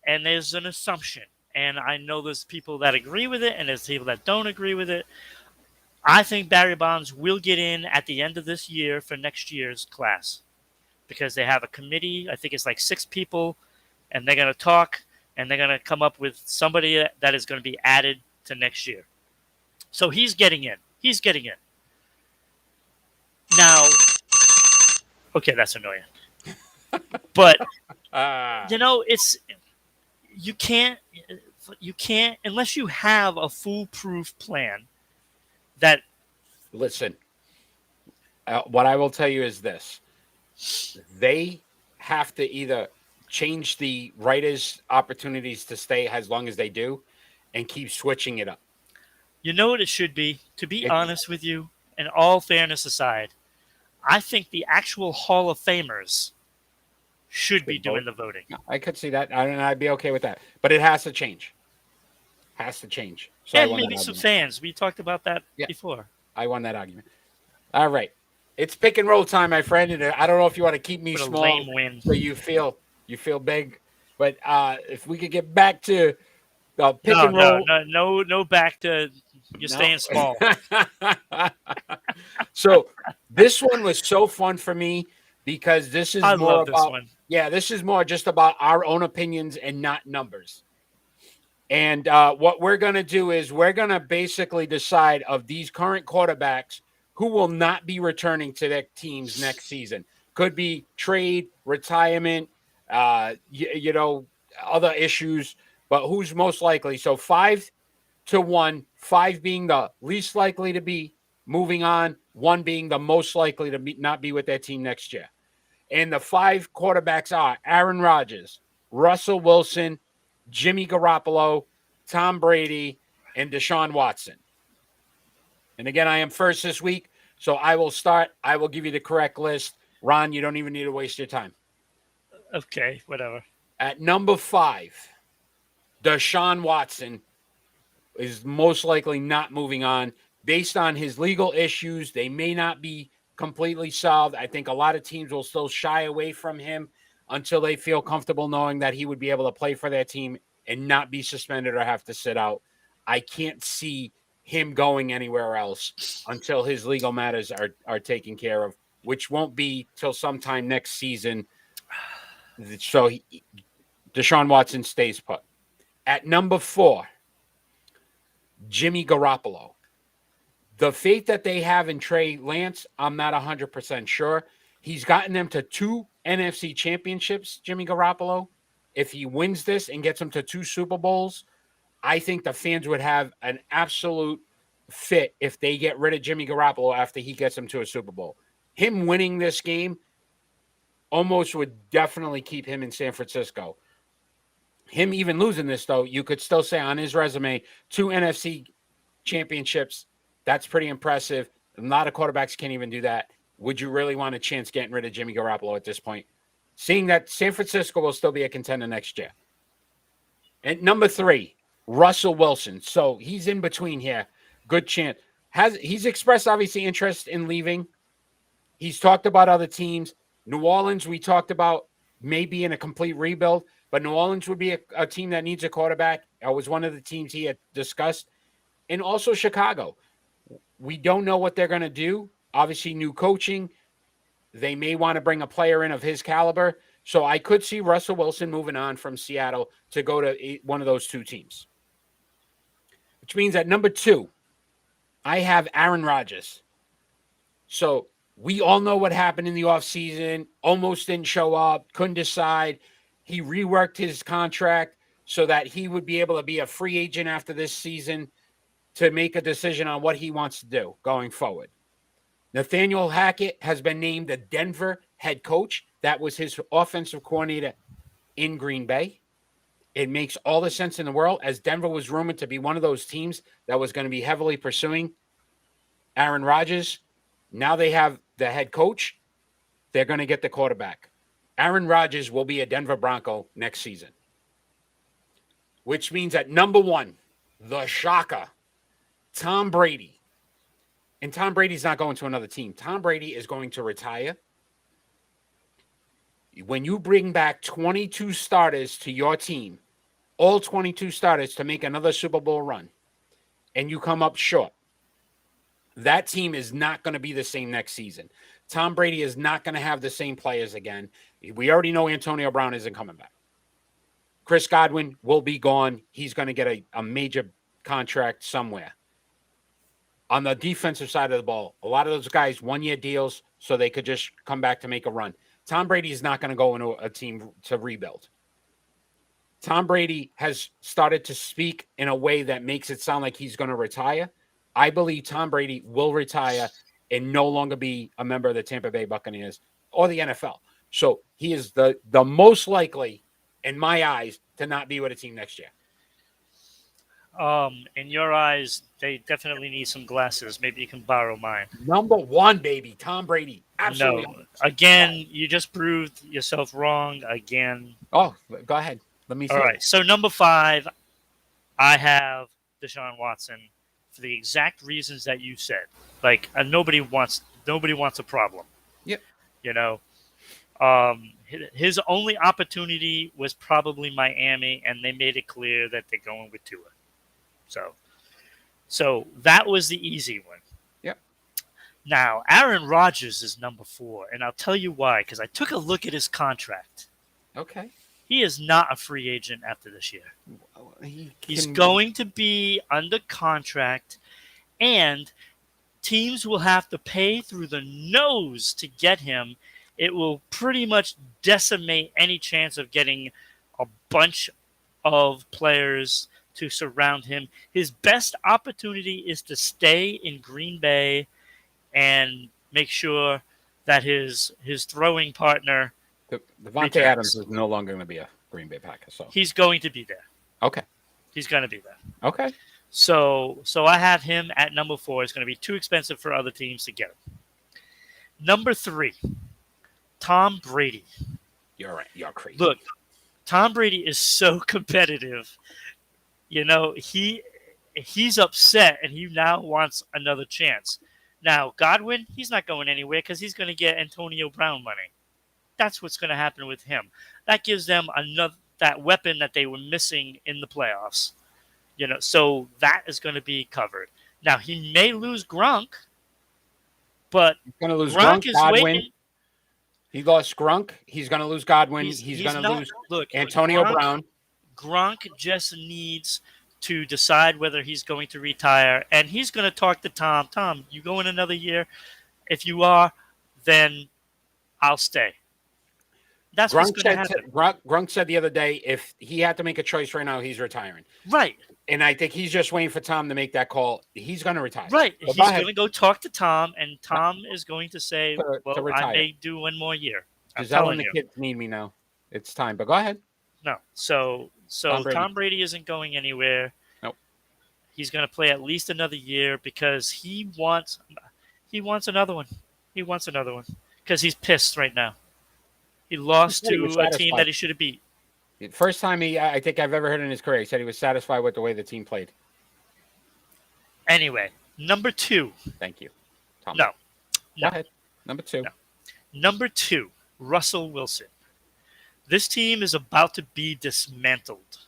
and there's an assumption, and I know there's people that agree with it, and there's people that don't agree with it. I think Barry Bonds will get in at the end of this year for next year's class because they have a committee. I think it's like 6 people, and they're going to talk, and they're going to come up with somebody that is going to be added to next year. So he's getting in. He's getting in. Now, okay, that's annoying. But, it's you can't unless you have a foolproof plan that. Listen, what I will tell you is this. They have to either change the writers' opportunities to stay as long as they do and keep switching it up. You know what it should be? To be honest with you, and all fairness aside, I think the actual Hall of Famers should be doing the voting. I could see that, and I'd be okay with that. But it has to change. Has to change. So and maybe some fans. We talked about that before. I won that argument. All right. It's pick and roll time, my friend. And I don't know if you want to keep me small lame win. so you feel big. But if we could get back to pick and roll. No back to you're staying small. So this one was so fun for me because this is more about this one. Yeah, this is more just about our own opinions and not numbers. And what we're going to do is we're going to basically decide of these current quarterbacks who will not be returning to their teams next season. Could be trade, retirement, other issues, but who's most likely? So 5-1, 5 being the least likely to be moving on, 1 being the most likely to not be with their team next year. And the 5 quarterbacks are Aaron Rodgers, Russell Wilson, Jimmy Garoppolo, Tom Brady, and Deshaun Watson. And again, I am first this week, so I will start. I will give you the correct list. Ron, you don't even need to waste your time. Okay, whatever. At number 5, Deshaun Watson is most likely not moving on. Based on his legal issues, they may not be completely solved. I think a lot of teams will still shy away from him until they feel comfortable knowing that he would be able to play for their team and not be suspended or have to sit out. I can't see him going anywhere else until his legal matters are taken care of, which won't be till sometime next season. So Deshaun Watson stays put. At number 4, Jimmy Garoppolo. The faith that they have in Trey Lance, I'm not 100% sure. He's gotten them to 2 NFC championships, Jimmy Garoppolo. If he wins this and gets them to 2 Super Bowls, I think the fans would have an absolute fit if they get rid of Jimmy Garoppolo after he gets them to a Super Bowl. Him winning this game almost would definitely keep him in San Francisco. Him even losing this, though, you could still say on his resume, 2 NFC championships. That's pretty impressive. A lot of quarterbacks can't even do that. Would you really want a chance getting rid of Jimmy Garoppolo at this point? Seeing that San Francisco will still be a contender next year. And number 3, Russell Wilson. So he's in between here. Good chance. He's expressed, obviously, interest in leaving. He's talked about other teams. New Orleans, we talked about maybe in a complete rebuild, but New Orleans would be a team that needs a quarterback. That was one of the teams he had discussed. And also Chicago. We don't know what they're going to do. Obviously, new coaching. They may want to bring a player in of his caliber. So I could see Russell Wilson moving on from Seattle to go to one of those two teams. Which means at number 2, I have Aaron Rodgers. So we all know what happened in the offseason. Almost didn't show up, couldn't decide. He reworked his contract so that he would be able to be a free agent after this season to make a decision on what he wants to do going forward. Nathaniel Hackett has been named the Denver head coach. That was his offensive coordinator in Green Bay. It makes all the sense in the world, as Denver was rumored to be one of those teams that was going to be heavily pursuing Aaron Rodgers. Now they have the head coach. They're going to get the quarterback. Aaron Rodgers will be a Denver Bronco next season. Which means at number 1, the shocker, Tom Brady. And Tom Brady's not going to another team. Tom Brady is going to retire. When you bring back 22 starters to your team, all 22 starters to make another Super Bowl run, and you come up short, that team is not going to be the same next season. Tom Brady is not going to have the same players again. We already know Antonio Brown isn't coming back. Chris Godwin will be gone. He's going to get a major contract somewhere. On the defensive side of the ball, a lot of those guys, 1-year deals, so they could just come back to make a run. Tom Brady is not going to go into a team to rebuild. Tom Brady has started to speak in a way that makes it sound like he's going to retire. I believe Tom Brady will retire and no longer be a member of the Tampa Bay Buccaneers or the NFL. So he is the most likely, in my eyes, to not be with a team next year. In your eyes, they definitely need some glasses. Maybe you can borrow mine. Number 1, baby, Tom Brady. Absolutely. No. Again, you just proved yourself wrong again. Oh, go ahead. Let me see. All right. So number 5, I have Deshaun Watson for the exact reasons that you said. Like nobody wants a problem. Yep. You know, his only opportunity was probably Miami, and they made it clear that they're going with Tua. So that was the easy one. Yep. Now, Aaron Rodgers is number 4, and I'll tell you why, because I took a look at his contract. Okay. He is not a free agent after this year. He's going to be under contract, and teams will have to pay through the nose to get him. It will pretty much decimate any chance of getting a bunch of players to surround him. His best opportunity is to stay in Green Bay and make sure that his throwing partner Devontae Adams is no longer going to be a Green Bay Packer. So he's going to be there. Okay. He's going to be there. Okay. So I have him at number 4. It's going to be too expensive for other teams to get him. Number 3, Tom Brady. You're right. You're crazy. Look, Tom Brady is so competitive. You know, he's upset, and he now wants another chance. Now, Godwin, he's not going anywhere because he's going to get Antonio Brown money. That's what's going to happen with him. That gives them that weapon that they were missing in the playoffs. You know, so that is going to be covered. Now, he may lose Gronk, but he's going to lose Gronk is Godwin. waiting. He lost Gronk. He's going to lose Godwin. He's going to lose Antonio Brown. Gronk just needs to decide whether he's going to retire, and he's going to talk to Tom. Tom, you go in another year? If you are, then I'll stay. That's what's going to happen. Gronk said the other day, if he had to make a choice right now, he's retiring. Right. And I think he's just waiting for Tom to make that call. He's going to retire. Right. He's going to go talk to Tom, and Tom is going to say, well, I may do one more year. Giselle and the kids need me now. It's time. But go ahead. No. So Tom Brady isn't going anywhere. Nope. He's going to play at least another year because he wants another one. He wants another one because he's pissed right now. He lost to a team that he should have beat. First time I think I've ever heard in his career, he said he was satisfied with the way the team played. Anyway, number 2. Thank you, Tom. No. Go ahead. Number 2. No. Number 2, Russell Wilson. This team is about to be dismantled.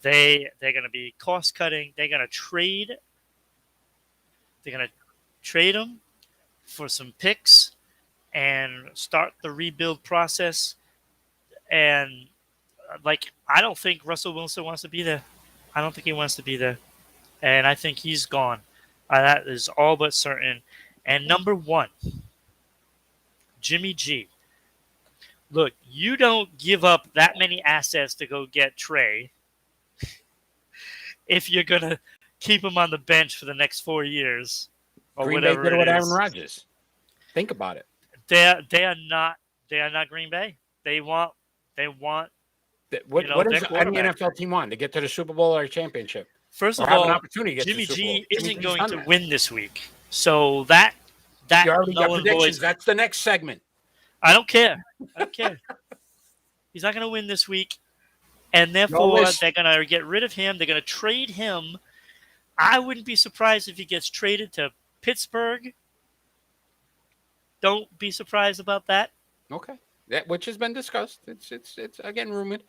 They're going to be cost cutting. They're going to trade. They're going to trade him for some picks and start the rebuild process. And I don't think Russell Wilson wants to be there. I don't think he wants to be there, and I think he's gone. That is all but certain. And number one, Jimmy G. Look, you don't give up that many assets to go get Trey if you're gonna keep him on the bench for the next 4 years or Green Bay whatever did it it with is. Aaron Rodgers. Think about it. They are not Green Bay. They want What their does any quarterback. NFL team want? To get to the Super Bowl or a championship? First Or of have an all, opportunity to get Jimmy to the Super Bowl. G isn't G's going done to that. win this week, so that You already got null and predictions. voids. That's the next segment. I don't care. He's not going to win this week, and therefore list. they're going to get rid of him. They're going to trade him. I wouldn't be surprised if he gets traded to Pittsburgh. Don't be surprised about that. Okay. Which has been discussed. It's again rumored.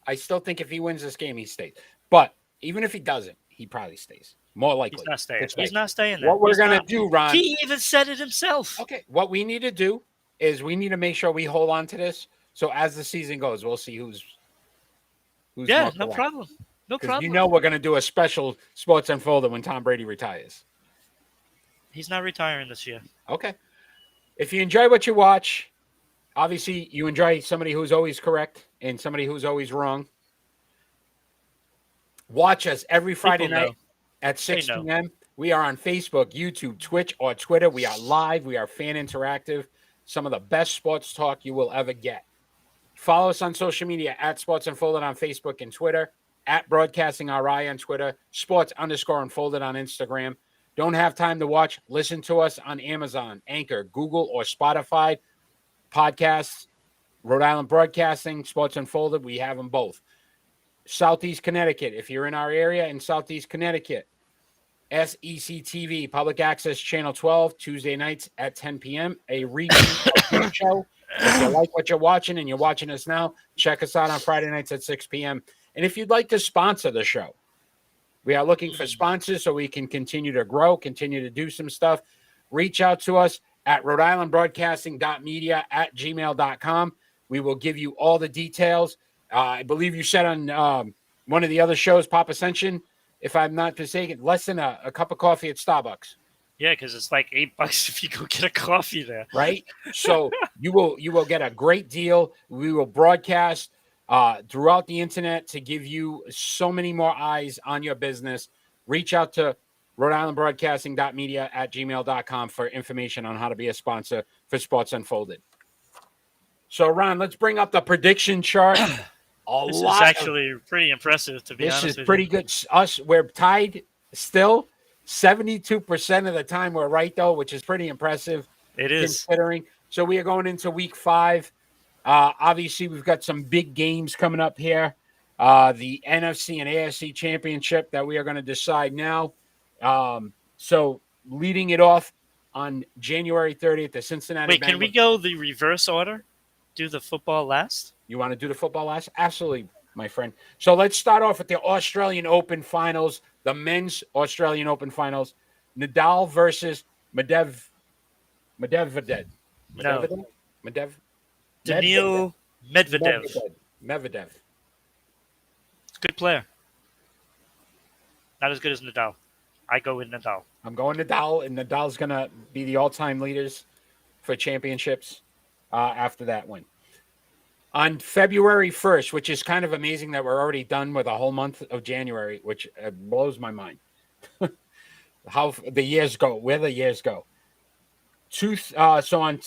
I still think if he wins this game, he stays. But even if he doesn't, he probably stays. More likely. He's not staying. Pittsburgh. He's not staying there. What we're He's going to not. do, Ron. He even said it himself. Okay. What we need to do is we need to make sure we hold on to this. So as the season goes, we'll see who's Yeah, more no correct. problem. No 'Cause problem. you know we're going to do a special Sports Unfolded when Tom Brady retires. He's not retiring this year. Okay. If you enjoy what you watch, obviously you enjoy somebody who's always correct and somebody who's always wrong. Watch us every Friday People night know. at 6 They know. p.m. We are on Facebook, YouTube, Twitch, or Twitter. We are live. We are fan interactive. Some of the best sports talk you will ever get. Follow us on social media at Sports Unfolded on Facebook and Twitter, at Broadcasting RI on Twitter, Sports_Unfolded on Instagram. Don't have time to watch? Listen to us on Amazon, Anchor, Google, or Spotify. Podcasts, Rhode Island Broadcasting, Sports Unfolded. We have them both. Southeast Connecticut. If you're in our area in Southeast Connecticut, SEC TV, Public Access Channel 12, Tuesday nights at 10 p.m. A repeat of the show. If you like what you're watching and you're watching us now, check us out on Friday nights at 6 p.m. And if you'd like to sponsor the show, we are looking for sponsors so we can continue to grow, continue to do some stuff. Reach out to us at rhodeislandbroadcasting.media@gmail.com. We will give you all the details. I believe you said on one of the other shows, Pop Ascension, if I'm not mistaken, less than a cup of coffee at Starbucks. Yeah, because it's like $8 if you go get a coffee there. Right? So you will get a great deal. We will broadcast throughout the internet to give you so many more eyes on your business. Reach out to rhodeislandbroadcasting.media@gmail.com for information on how to be a sponsor for Sports Unfolded. So, Ron, let's bring up the prediction chart. This is actually pretty impressive, to be honest This is with pretty you. good. We're tied still. 72% of the time we're right, though, which is pretty impressive. It is. Considering. So we are going into week 5. Obviously, we've got some big games coming up here. The NFC and AFC championship that we are going to decide now. So leading it off on January 30th, the Cincinnati Wait, Bengals. can we go the reverse order? Do the football last? You want to do the football last? Absolutely, my friend. So let's start off with the Australian Open Finals, the men's Australian Open Finals. Nadal versus Medvedev. No. Daniil Medvedev. Medvedev. Good player. Not as good as Nadal. I go with Nadal. I'm going Nadal, and Nadal's going to be the all-time leaders for championships after that win. On February 1st, which is kind of amazing that we're already done with a whole month of January, which blows my mind. How the years go, where the years go. So on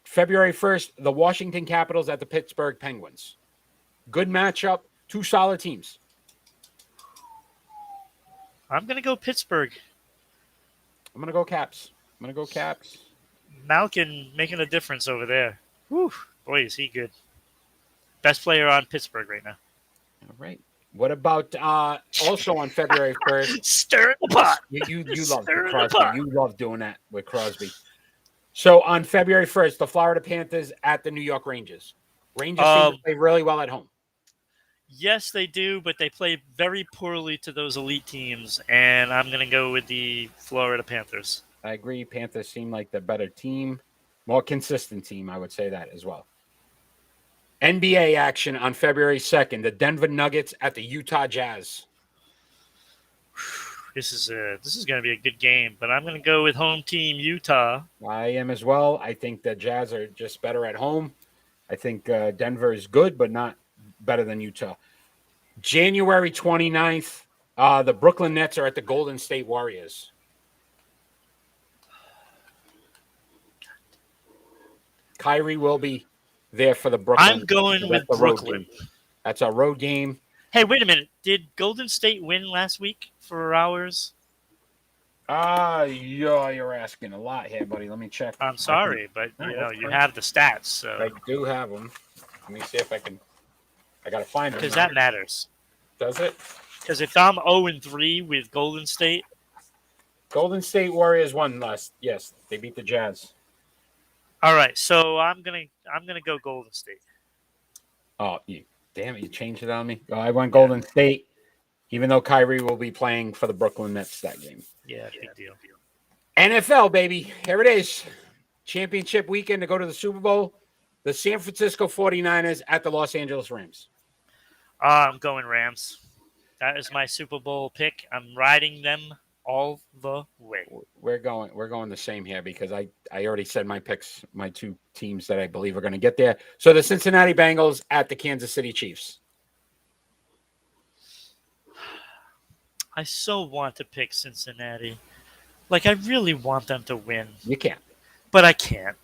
February 1st, the Washington Capitals at the Pittsburgh Penguins. Good matchup, 2 solid teams. I'm going to go Pittsburgh. I'm going to go Caps. Malkin making a difference over there. Whew. Boy, is he good. Best player on Pittsburgh right now. All right. What about also on February 1st? Stir the pot. You love Stir the Crosby. pot. You love doing that with Crosby. So on February 1st, the Florida Panthers at the New York Rangers. Rangers seem to play really well at home. Yes, they do, but they play very poorly to those elite teams, and I'm going to go with the Florida Panthers. I agree. Panthers seem like the better team, more consistent team. I would say that as well. NBA action on February 2nd. The Denver Nuggets at the Utah Jazz. This is going to be a good game, but I'm going to go with home team Utah. I am as well. I think the Jazz are just better at home. I think Denver is good, but not better than Utah. January 29th, the Brooklyn Nets are at the Golden State Warriors. Kyrie will be there for the Brooklyn. I'm going with Brooklyn. That's a road game. Hey, wait a minute. Did Golden State win last week for ours? You're asking a lot here, buddy. Let me check. I'm sorry, but you have the stats. So. I do have them. Let me see if I can. I gotta find them because that matters. Does it? Because if I'm 0-3 with Golden State, Golden State Warriors won last. Yes, they beat the Jazz. All right, so I'm gonna go Golden State. Oh, damn it! You changed it on me. Oh, I went Golden State, even though Kyrie will be playing for the Brooklyn Nets that game. Yeah, big deal. NFL, baby. Here it is. Championship weekend to go to the Super Bowl. The San Francisco 49ers at the Los Angeles Rams. I'm going Rams. That is my Super Bowl pick. I'm riding them all the way. We're going the same here because I already said my picks, my two teams that I believe are going to get there. So the Cincinnati Bengals at the Kansas City Chiefs. I so want to pick Cincinnati. Like, I really want them to win. You can't. But I can't.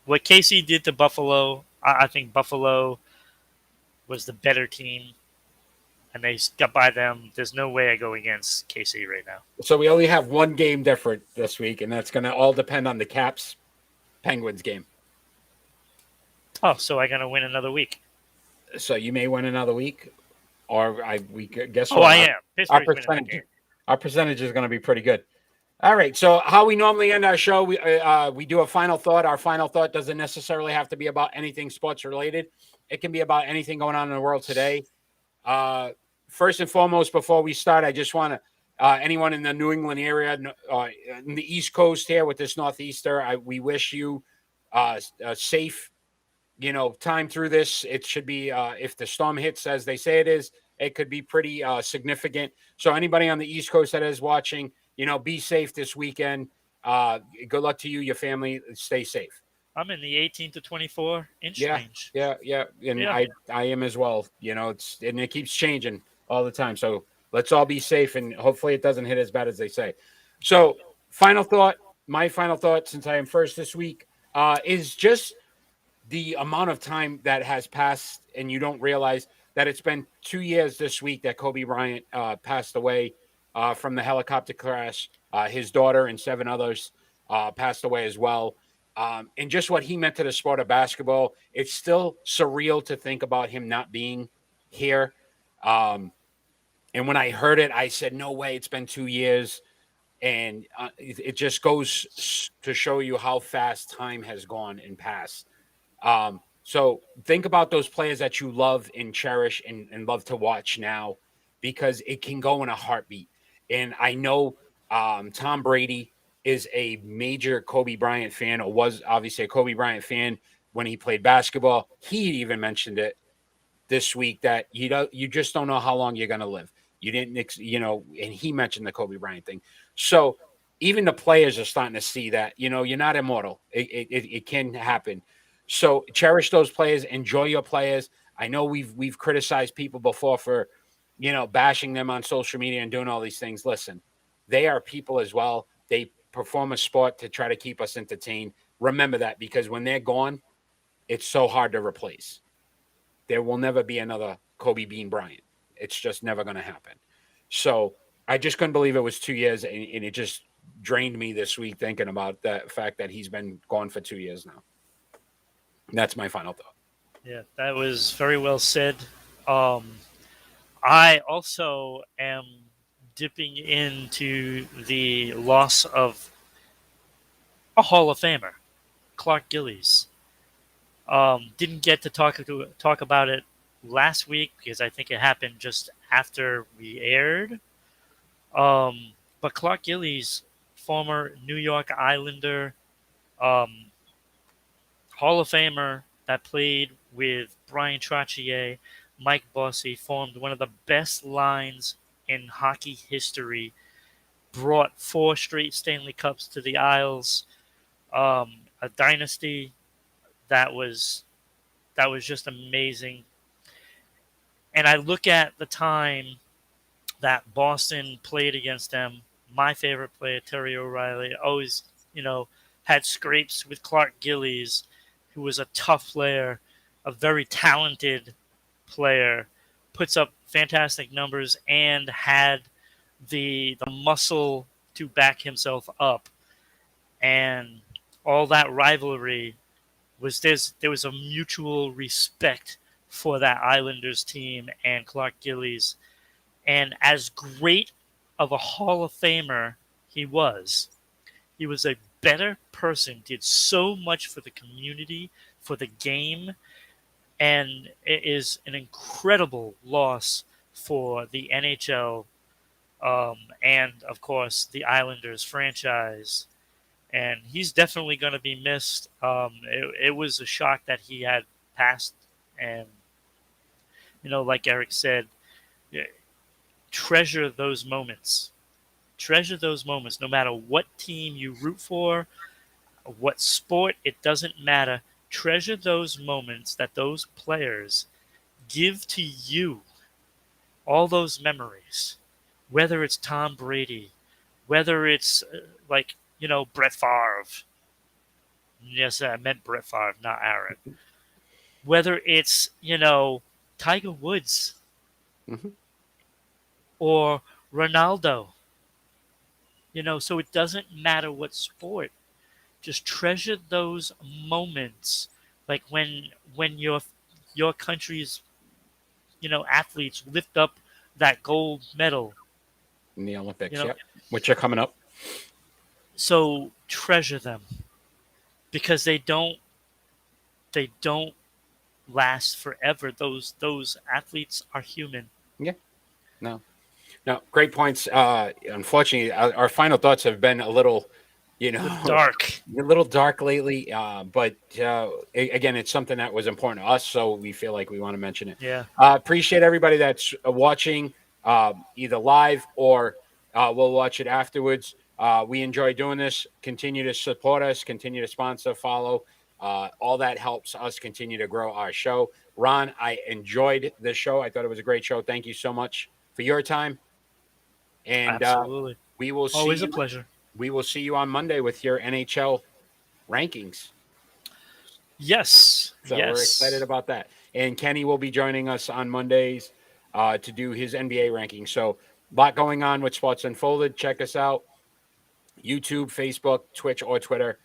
What KC did to Buffalo, I think Buffalo was the better team, and they got by them. There's no way I go against KC right now. So we only have one game different this week, and that's going to all depend on the Caps-Penguins game. Oh, so I'm going to win another week. So you may win another week, or guess what? Oh, I am. Our percentage is going to be pretty good. All right, so how we normally end our show, we do a final thought. Our final thought doesn't necessarily have to be about anything sports related. It can be about anything going on in the world today. First and foremost, before we start, I just want to, anyone in the New England area, in the East Coast here with this Northeaster, we wish you a safe, time through this. It should be, if the storm hits as they say it is, it could be pretty significant. So anybody on the East Coast that is watching, be safe this weekend. Good luck to you, your family. Stay safe. I'm in the 18 to 24 inch range. Yeah. And I am as well. And it keeps changing all the time. So let's all be safe, and hopefully it doesn't hit as bad as they say. So my final thought, since I am first this week, is just the amount of time that has passed, and you don't realize that it's been 2 years this week that Kobe Bryant passed away from the helicopter crash. His daughter and 7 others passed away as well. And just what he meant to the sport of basketball, it's still surreal to think about him not being here. And when I heard it, I said, no way, it's been 2 years. And it just goes to show you how fast time has gone and passed. So think about those players that you love and cherish and love to watch now, because it can go in a heartbeat. And I know Tom Brady is a major Kobe Bryant fan, or was obviously a Kobe Bryant fan when he played basketball. He even mentioned it this week that you just don't know how long you're going to live. You didn't, and he mentioned the Kobe Bryant thing. So even the players are starting to see that, you're not immortal. It can happen. So cherish those players, enjoy your players. I know we've criticized people before for, bashing them on social media and doing all these things. Listen, they are people as well. They perform a sport to try to keep us entertained. Remember that, because when they're gone, it's so hard to replace. There will never be another Kobe Bean Bryant. It's just never going to happen. So I just couldn't believe it was 2 years, and it just drained me this week thinking about the fact that he's been gone for 2 years now. That's my final thought. Yeah, that was very well said. I also am dipping into the loss of a Hall of Famer, Clark Gillies. Didn't get to talk about it last week because I think it happened just after we aired. But Clark Gillies, former New York Islander, um, Hall of Famer that played with Brian Trottier, Mike Bossy, formed one of the best lines in hockey history, brought 4 straight Stanley Cups to the Isles, a dynasty that was just amazing. And I look at the time that Boston played against them. My favorite player, Terry O'Reilly, always, had scrapes with Clark Gillies, who was a tough player, a very talented player, puts up fantastic numbers, and had the muscle to back himself up. And all that rivalry there was a mutual respect for that Islanders team and Clark Gillies. And as great of a Hall of Famer he was a better person, did so much for the community, for the game, and it is an incredible loss for the NHL, and, of course, the Islanders franchise. And he's definitely going to be missed. It was a shock that he had passed. And, like Eric said, treasure those moments. Treasure those moments, no matter what team you root for, what sport, it doesn't matter. Treasure those moments that those players give to you, all those memories, whether it's Tom Brady, whether it's Brett Favre. Yes, I meant Brett Favre, not Aaron. Whether it's, Tiger Woods or Ronaldo. So it doesn't matter what sport. Just treasure those moments, like when your country's athletes lift up that gold medal in the Olympics, which are coming up. So treasure them, because they don't last forever. Those athletes are human. Yeah. No, great points. Unfortunately, our final thoughts have been a little, dark. A little dark lately. But again, it's something that was important to us, so we feel like we want to mention it. Yeah. Appreciate everybody that's watching, either live or we'll watch it afterwards. We enjoy doing this. Continue to support us. Continue to sponsor, follow. All that helps us continue to grow our show. Ron, I enjoyed this show. I thought it was a great show. Thank you so much for your time. And absolutely, we will see always a pleasure. We will see you on Monday with your NHL rankings. Yes. So we're excited about that. And Kenny will be joining us on Mondays to do his NBA rankings. So a lot going on with Sports Unfolded. Check us out. YouTube, Facebook, Twitch, or Twitter.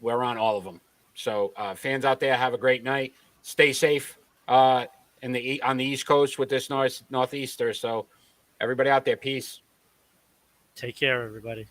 We're on all of them. So fans out there, have a great night. Stay safe on the East Coast with this northeaster. So everybody out there, peace. Take care, everybody.